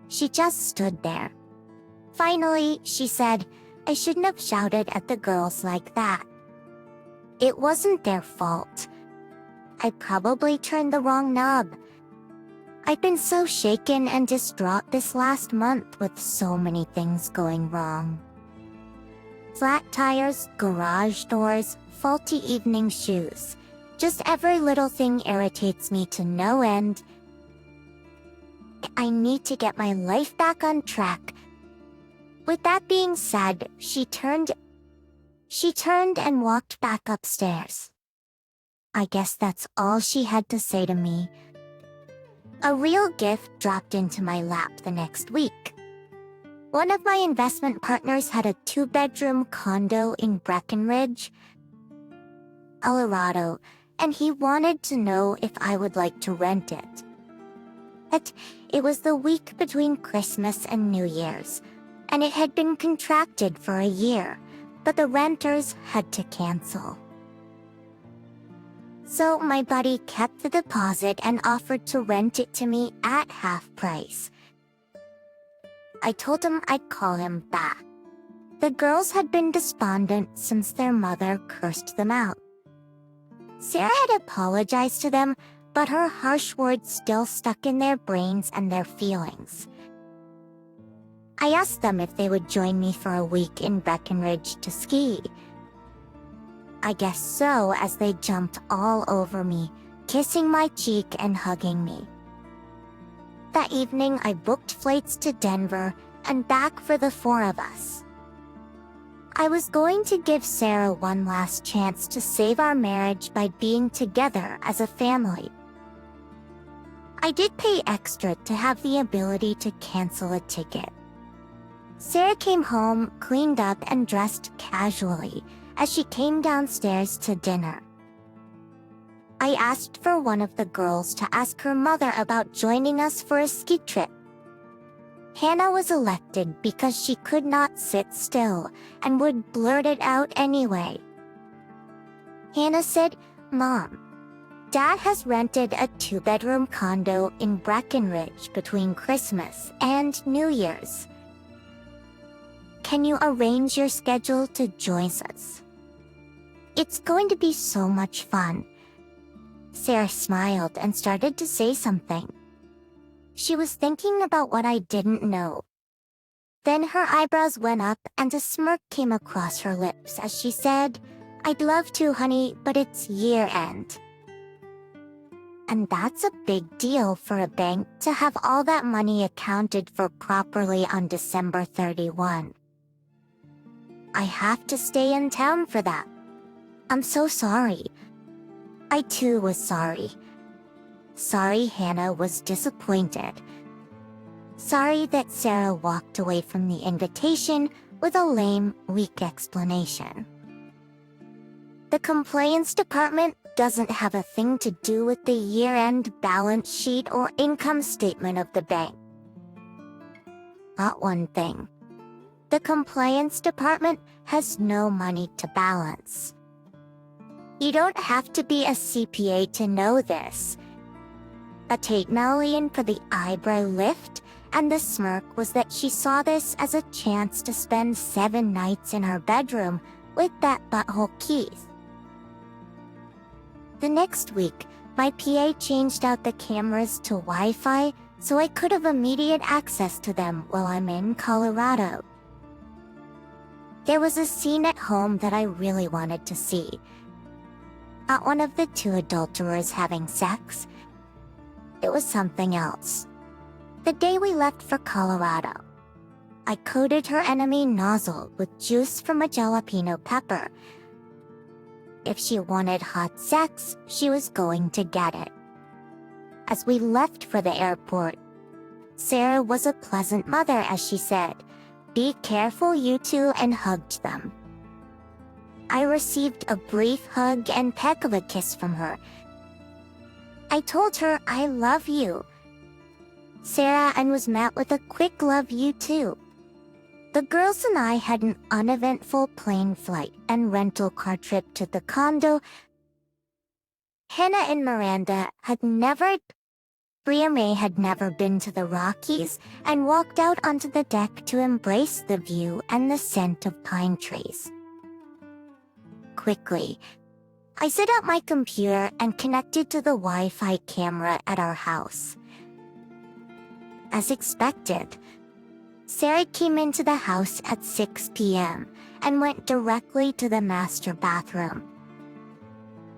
She just stood there. Finally, she said, I shouldn't have shouted at the girls like that. It wasn't their fault. I probably turned the wrong knob. I've been so shaken and distraught this last month with so many things going wrong. Flat tires, garage doors, faulty evening shoes. Just every little thing irritates me to no end. I need to get my life back on track. With that being said, she turned and walked back upstairs. I guess that's all she had to say to me. A real gift dropped into my lap the next week. One of my investment partners had a 2-bedroom condo in Breckenridge, Colorado, and he wanted to know if I would like to rent it. It was the week between Christmas and New Year's, and it had been contracted for a year, but the renters had to cancel. So my buddy kept the deposit and offered to rent it to me at half price. I told him I'd call him back. The girls had been despondent since their mother cursed them out. Sarah had apologized to them, but her harsh words still stuck in their brains and their feelings. I asked them if they would join me for a week in Breckenridge to ski. I guess so, as they jumped all over me, kissing my cheek and hugging me. That evening, I booked flights to Denver and back for the 4 of us. I was going to give Sarah one last chance to save our marriage by being together as a family. I did pay extra to have the ability to cancel a ticket. Sarah came home, cleaned up, and dressed casually as she came downstairs to dinner. I asked for one of the girls to ask her mother about joining us for a ski trip. Hannah was elected because she could not sit still and would blurt it out anyway. Hannah said, "Mom, Dad has rented a 2-bedroom condo in Breckenridge between Christmas and New Year's. Can you arrange your schedule to join us? It's going to be so much fun." Sarah smiled and started to say something. She was thinking about what I didn't know. Then her eyebrows went up and a smirk came across her lips as she said, "I'd love to, honey, but it's year end." And that's a big deal for a bank to have all that money accounted for properly on December 31. I have to stay in town for that. I'm so sorry. I too was sorry. Sorry Hannah was disappointed. Sorry that Sarah walked away from the invitation with a lame, weak explanation. The compliance department doesn't have a thing to do with the year-end balance sheet or income statement of the bank. Not one thing. The compliance department has no money to balance. You don't have to be a CPA to know this. A $8 million for the eyebrow lift, and the smirk was that she saw this as a chance to spend 7 nights in her bedroom with that butthole Keith. The next week, my PA changed out the cameras to Wi-Fi so I could have immediate access to them while I'm in Colorado. There was a scene at home that I really wanted to see. Not one of the 2 adulterers having sex. It was something else. The day we left for Colorado, I coated her enemy nozzle with juice from a jalapeno pepper. If she wanted hot sex, she was going to get it. As we left for the airport, Sarah was a pleasant mother as she said, "Be careful, you two," and hugged them. I received a brief hug and peck of a kiss from her. I told her I love you, Sarah, and was met with a quick love you too. The girls and I had an uneventful plane flight and rental car trip to the condo. Hannah and Miranda had never Bria May had never been to the Rockies and walked out onto the deck to embrace the view and the scent of pine trees. Quickly, I set up my computer and connected to the Wi-Fi camera at our house. As expected, Sarah came into the house at 6 p.m. and went directly to the master bathroom.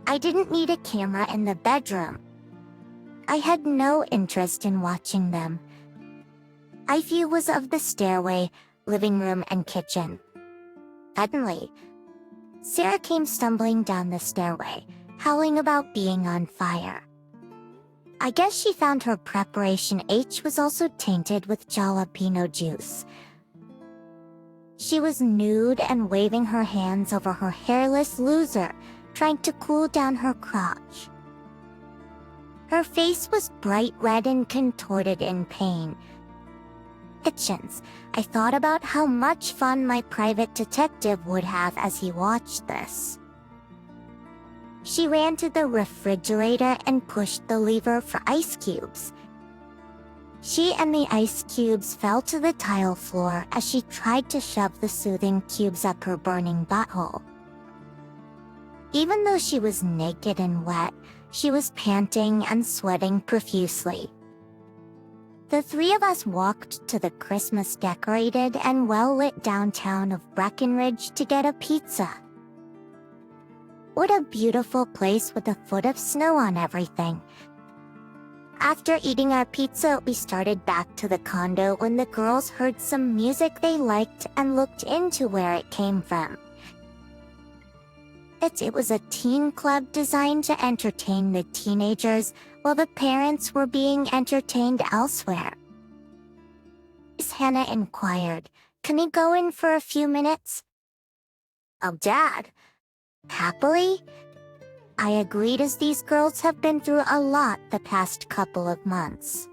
I didn't need a camera in the bedroom. I had no interest in watching them. My view was of the stairway, living room, and kitchen. Suddenly, Sarah came stumbling down the stairway, howling about being on fire. I guess she found her preparation H was also tainted with jalapeno juice. She was nude and waving her hands over her hairless loser, trying to cool down her crotch. Her face was bright red and contorted in pain. I thought about how much fun my private detective would have as he watched this. She ran to the refrigerator and pushed the lever for ice cubes. She and the ice cubes fell to the tile floor as she tried to shove the soothing cubes up her burning butthole. Even though she was naked and wet, she was panting and sweating profusely. The three of us walked to the Christmas decorated and well-lit downtown of Breckenridge to get a pizza. What a beautiful place with a foot of snow on everything. After eating our pizza, we started back to the condo when the girls heard some music they liked and looked into where it came from. It was a teen club designed to entertain the teenagers while the parents were being entertained elsewhere. Miss Hannah inquired, "Can we go in for a few minutes?" "Oh, Dad." Happily, I agreed, as these girls have been through a lot the past couple of months.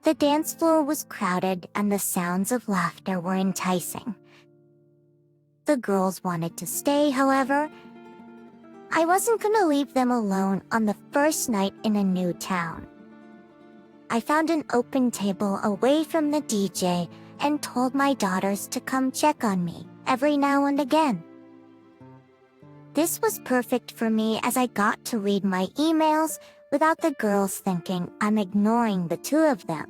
The dance floor was crowded and the sounds of laughter were enticing. The girls wanted to stay, however. I wasn't gonna leave them alone on the first night in a new town. I found an open table away from the DJ and told my daughters to come check on me every now and again. This was perfect for me as I got to read my emails without the girls thinking I'm ignoring the two of them.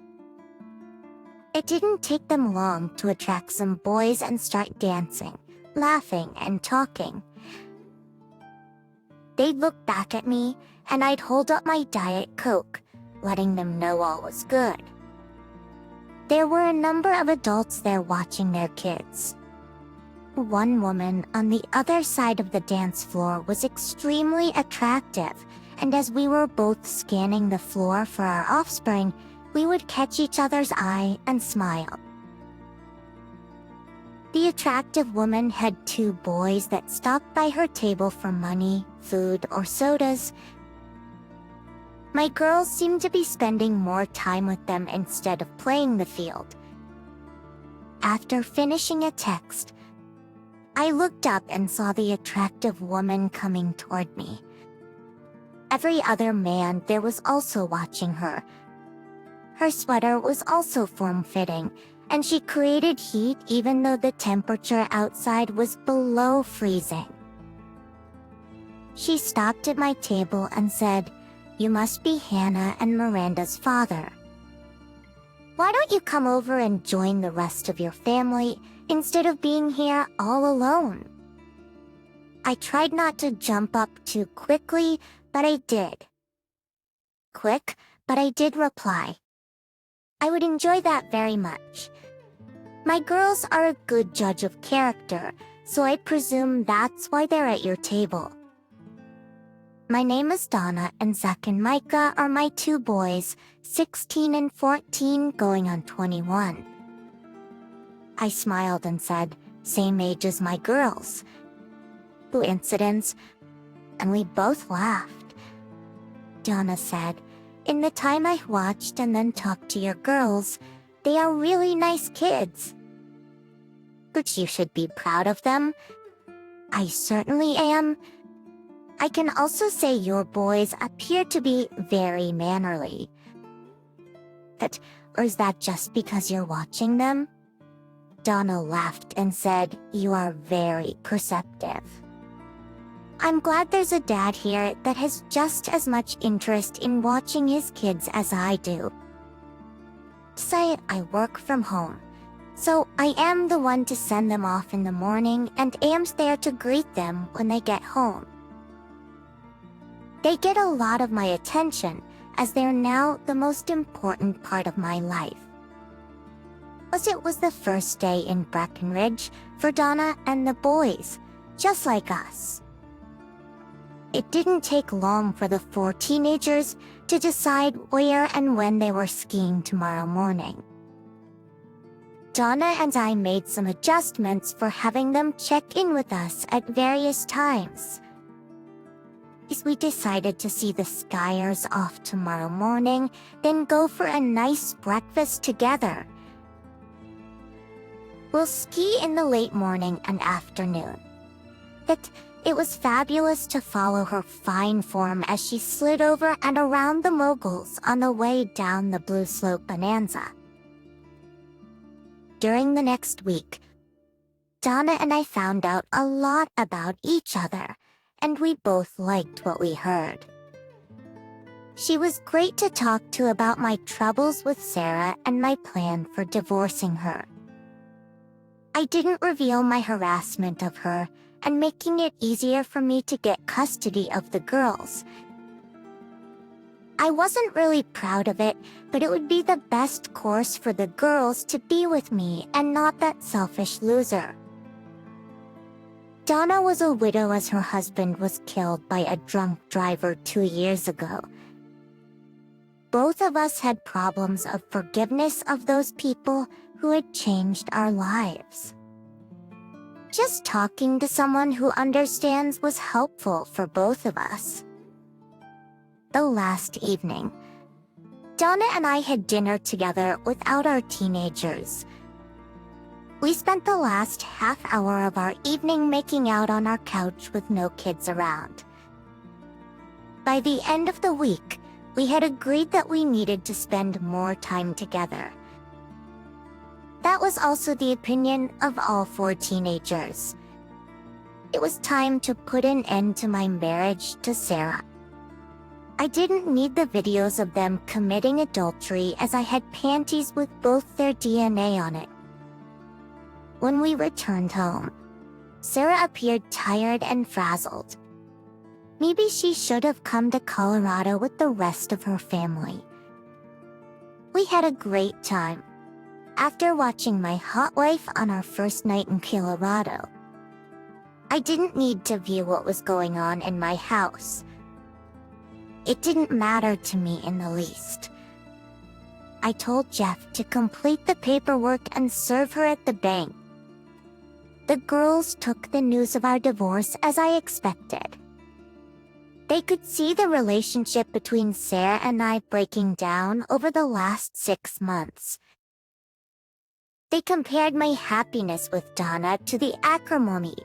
It didn't take them long to attract some boys and start dancing, laughing, and talking. They'd look back at me, and I'd hold up my Diet Coke, letting them know all was good. There were a number of adults there watching their kids. One woman on the other side of the dance floor was extremely attractive, and as we were both scanning the floor for our offspring, we would catch each other's eye and smile. The attractive woman had two boys that stopped by her table for money, food, or sodas. My girls seemed to be spending more time with them instead of playing the field. After finishing a text, I looked up and saw the attractive woman coming toward me. Every other man there was also watching her. Her sweater was also form-fitting, and she created heat even though the temperature outside was below freezing. She stopped at my table and said, "You must be Hannah and Miranda's father. Why don't you come over and join the rest of your family instead of being here all alone?" I tried not to jump up too quickly, but I did. Quick, but I did reply. I would enjoy that very much. My girls are a good judge of character, so I presume that's why they're at your table. My name is Donna, and Zach and Micah are my two boys, 16 and 14, going on 21. I smiled and said, "Same age as my girls." coincidence, and we both laughed. Donna said, "In the time I watched and then talked to your girls, they are really nice kids. But you should be proud of them." "I certainly am. I can also say your boys appear to be very mannerly." Or is that just because you're watching them?" Donna laughed and said, "You are very perceptive." "I'm glad there's a dad here that has just as much interest in watching his kids as I do. Say, I work from home, so I am the one to send them off in the morning and am's there to greet them when they get home. They get a lot of my attention, as they're now the most important part of my life." Plus, it was the first day in Breckenridge for Donna and the boys, just like us. It didn't take long for the 4 teenagers to decide where and when they were skiing tomorrow morning. Donna and I made some adjustments for having them check in with us at various times. We decided to see the skiers off tomorrow morning, then go for a nice breakfast together. We'll ski in the late morning and afternoon. It was fabulous to follow her fine form as she slid over and around the moguls on the way down the Blue Slope Bonanza. During the next week, Donna and I found out a lot about each other, and we both liked what we heard. She was great to talk to about my troubles with Sarah and my plan for divorcing her. I didn't reveal my harassment of her and making it easier for me to get custody of the girls. I wasn't really proud of it, but it would be the best course for the girls to be with me and not that selfish loser. Donna was a widow as her husband was killed by a drunk driver 2 years ago. Both of us had problems of forgiveness of those people who had changed our lives. Just talking to someone who understands was helpful for both of us. The last evening, Donna and I had dinner together without our teenagers. We spent the last half hour of our evening making out on our couch with no kids around. By the end of the week, we had agreed that we needed to spend more time together. That was also the opinion of all 4 teenagers. It was time to put an end to my marriage to Sarah. I didn't need the videos of them committing adultery as I had panties with both their DNA on it. When we returned home, Sarah appeared tired and frazzled. Maybe she should have come to Colorado with the rest of her family. We had a great time. After watching my hot wife on our first night in Colorado, I didn't need to view what was going on in my house. It didn't matter to me in the least. I told Jeff to complete the paperwork and serve her at the bank. The girls took the news of our divorce as I expected. They could see the relationship between Sarah and I breaking down over the last 6 months. They compared my happiness with Donna to the acrimony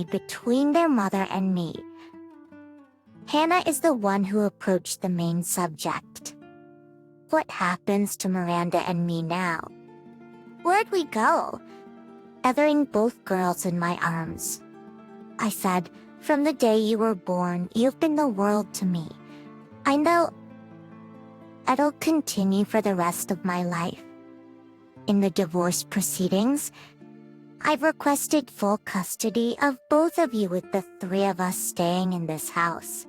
between their mother and me. Hannah is the one who approached the main subject. What happens to Miranda and me now? Where'd we go? Gathering both girls in my arms, I said, "From the day you were born, you've been the world to me. I know it'll continue for the rest of my life. In the divorce proceedings, I've requested full custody of both of you with the 3 of us staying in this house.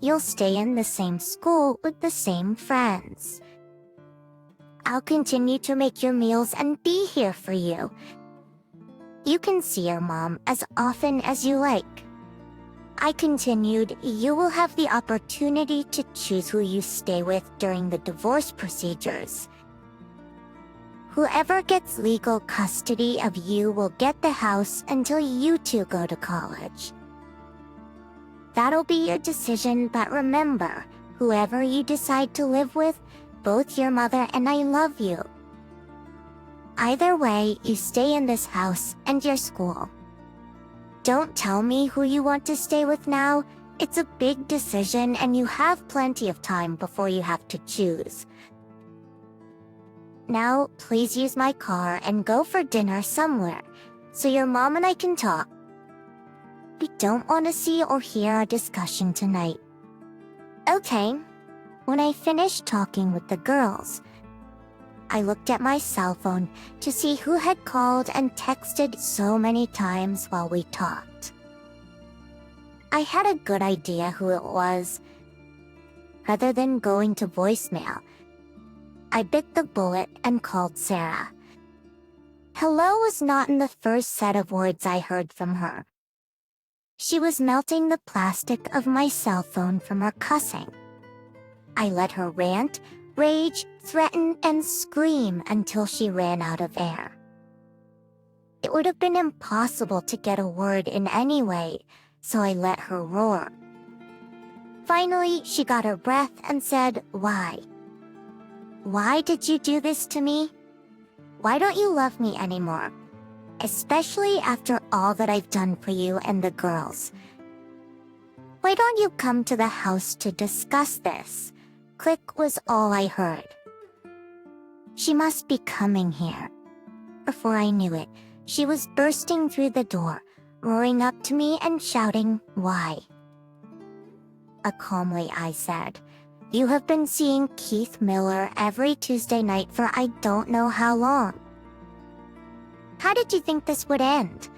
You'll stay in the same school with the same friends. I'll continue to make your meals and be here for you. You can see your mom as often as you like." I continued, "You will have the opportunity to choose who you stay with during the divorce procedures. Whoever gets legal custody of you will get the house until you two go to college. That'll be your decision, but remember, whoever you decide to live with, both your mother and I love you. Either way, you stay in this house and your school. Don't tell me who you want to stay with now. It's a big decision and you have plenty of time before you have to choose. Now, please use my car and go for dinner somewhere, so your mom and I can talk. We don't want to see or hear our discussion tonight. Okay. When I finished talking with the girls, I looked at my cell phone to see who had called and texted so many times while we talked. I had a good idea who it was. Rather than going to voicemail, I bit the bullet and called Sarah. Hello was not in the first set of words I heard from her. She was melting the plastic of my cell phone from her cussing. I let her rant, rage, threaten, and scream until she ran out of air. It would have been impossible to get a word in anyway, so I let her roar. Finally, she got her breath and said, "Why? Why did you do this to me? Why don't you love me anymore? Especially after all that I've done for you and the girls. Why don't you come to the house to discuss this?" Click was all I heard. She must be coming here. Before I knew it, she was bursting through the door, roaring up to me and shouting, "Why?" Calmly I said, "You have been seeing Keith Miller every Tuesday night for I don't know how long. How did you think this would end?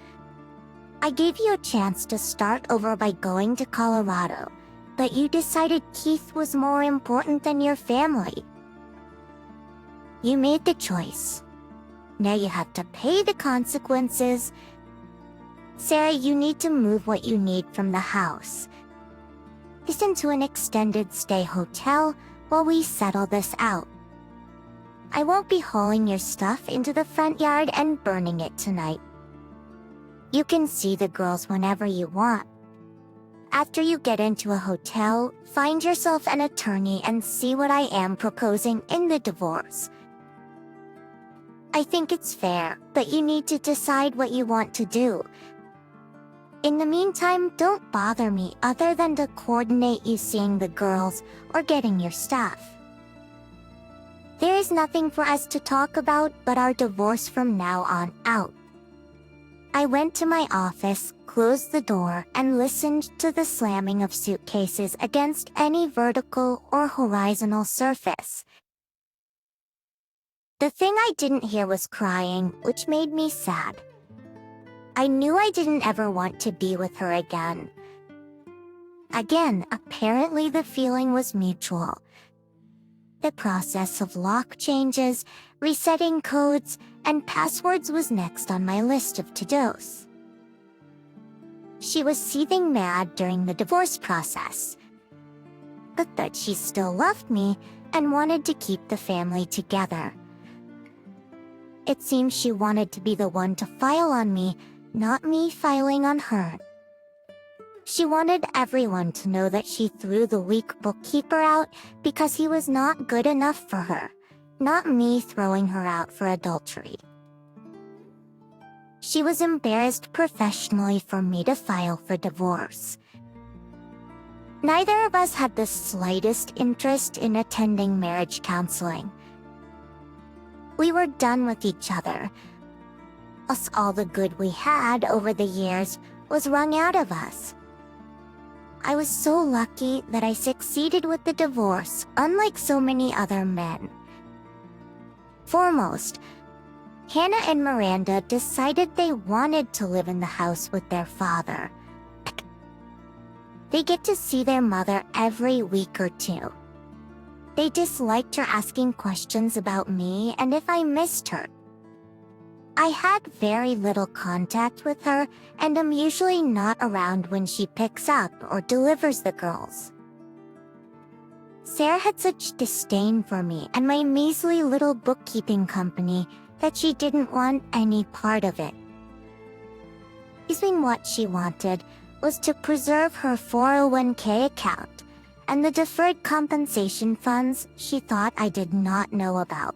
I gave you a chance to start over by going to Colorado, but you decided Keith was more important than your family. You made the choice. Now you have to pay the consequences. Sarah, you need to move what you need from the house. Get into an extended stay hotel while we settle this out. I won't be hauling your stuff into the front yard and burning it tonight. You can see the girls whenever you want. After you get into a hotel, find yourself an attorney and see what I am proposing in the divorce. I think it's fair, but you need to decide what you want to do. In the meantime, don't bother me other than to coordinate you seeing the girls or getting your stuff. There is nothing for us to talk about but our divorce from now on out." I went to my office, closed the door, and listened to the slamming of suitcases against any vertical or horizontal surface. The thing I didn't hear was crying, which made me sad. I knew I didn't ever want to be with her again. Again, apparently the feeling was mutual. The process of lock changes, resetting codes, and passwords was next on my list of to-dos. She was seething mad during the divorce process, but she still loved me and wanted to keep the family together. It seems she wanted to be the one to file on me, not me filing on her. She wanted everyone to know that she threw the weak bookkeeper out because he was not good enough for her, not me throwing her out for adultery. She was embarrassed professionally for me to file for divorce. Neither of us had the slightest interest in attending marriage counseling. We were done with each other. All the good we had over the years was wrung out of us. I was so lucky that I succeeded with the divorce, unlike so many other men. Foremost, Hannah and Miranda decided they wanted to live in the house with their father. They get to see their mother every week or two. They disliked her asking questions about me and if I missed her. I had very little contact with her and am usually not around when she picks up or delivers the girls. Sarah had such disdain for me and my measly little bookkeeping company that she didn't want any part of it. Using what she wanted was to preserve her 401k account and the deferred compensation funds she thought I did not know about.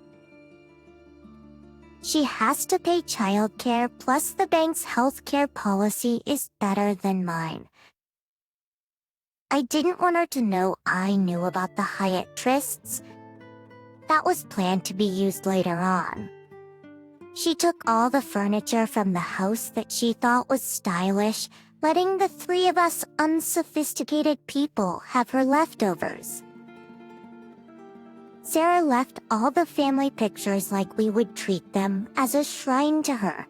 She has to pay childcare, plus the bank's healthcare policy is better than mine. I didn't want her to know I knew about the Hyatt trysts. That was planned to be used later on. She took all the furniture from the house that she thought was stylish, letting the three of us unsophisticated people have her leftovers. Sarah left all the family pictures like we would treat them as a shrine to her.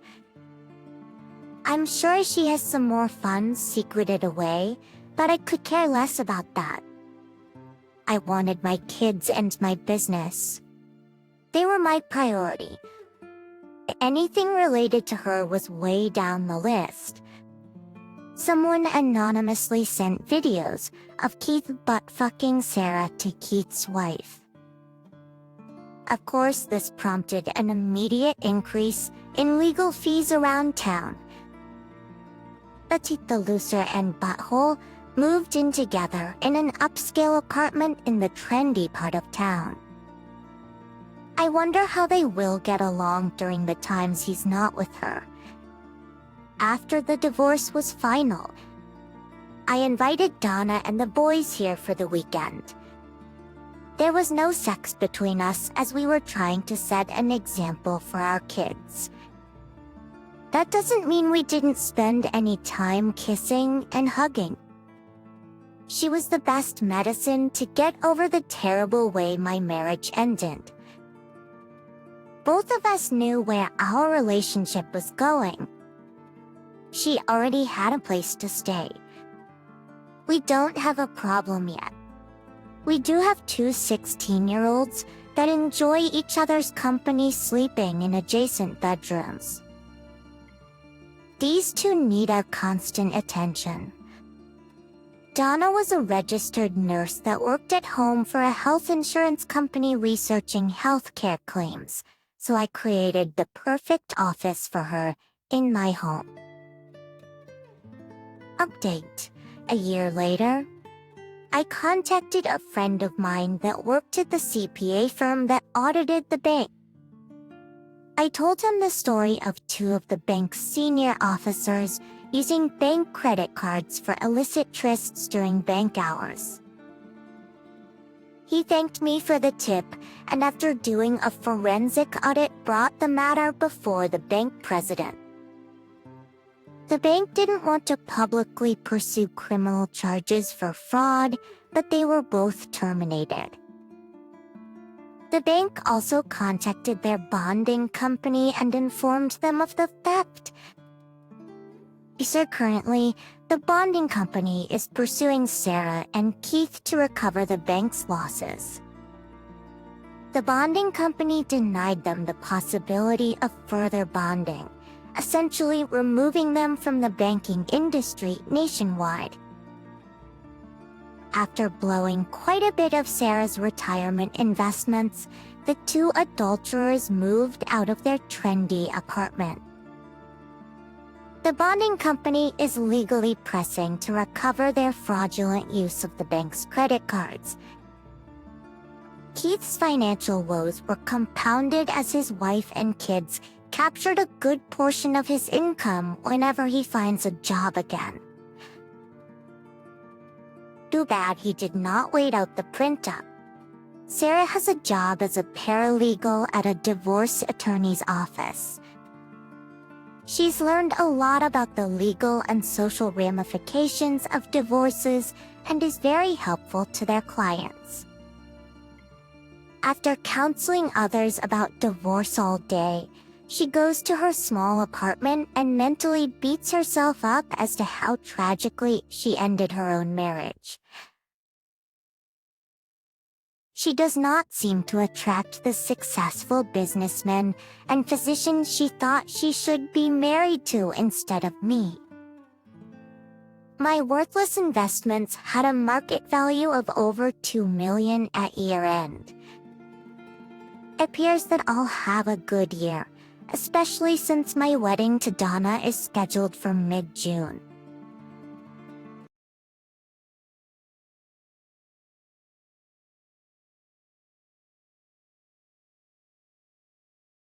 I'm sure she has some more funds secreted away, but I could care less about that. I wanted my kids and my business. They were my priority. Anything related to her was way down the list. Someone anonymously sent videos of Keith butt-fucking Sarah to Keith's wife. Of course, this prompted an immediate increase in legal fees around town. Petite the Loser and Butthole moved in together in an upscale apartment in the trendy part of town. I wonder how they will get along during the times he's not with her. After the divorce was final, I invited Donna and the boys here for the weekend. There was no sex between us as we were trying to set an example for our kids. That doesn't mean we didn't spend any time kissing and hugging. She was the best medicine to get over the terrible way my marriage ended. Both of us knew where our relationship was going. She already had a place to stay. We don't have a problem yet. We do have two 16-year-olds that enjoy each other's company sleeping in adjacent bedrooms. These two need our constant attention. Donna was a registered nurse that worked at home for a health insurance company researching healthcare claims, so I created the perfect office for her in my home. Update: a year later, I contacted a friend of mine that worked at the CPA firm that audited the bank. I told him the story of two of the bank's senior officers using bank credit cards for illicit trysts during bank hours. He thanked me for the tip, and after doing a forensic audit, brought the matter before the bank president. The bank didn't want to publicly pursue criminal charges for fraud, but they were both terminated. The bank also contacted their bonding company and informed them of the theft. So currently, the bonding company is pursuing Sarah and Keith to recover the bank's losses. The bonding company denied them the possibility of further bonding, essentially removing them from the banking industry nationwide. After blowing quite a bit of Sarah's retirement investments, the two adulterers moved out of their trendy apartment. The bonding company is legally pressing to recover their fraudulent use of the bank's credit cards. Keith's financial woes were compounded as his wife and kids captured a good portion of his income whenever he finds a job again. Too bad he did not wait out the print-up. Sarah has a job as a paralegal at a divorce attorney's office. She's learned a lot about the legal and social ramifications of divorces and is very helpful to their clients. After counseling others about divorce all day, she goes to her small apartment and mentally beats herself up as to how tragically she ended her own marriage. She does not seem to attract the successful businessmen and physicians she thought she should be married to instead of me. My worthless investments had a market value of over $2 million at year-end. It appears that I'll have a good year, especially since my wedding to Donna is scheduled for mid-June.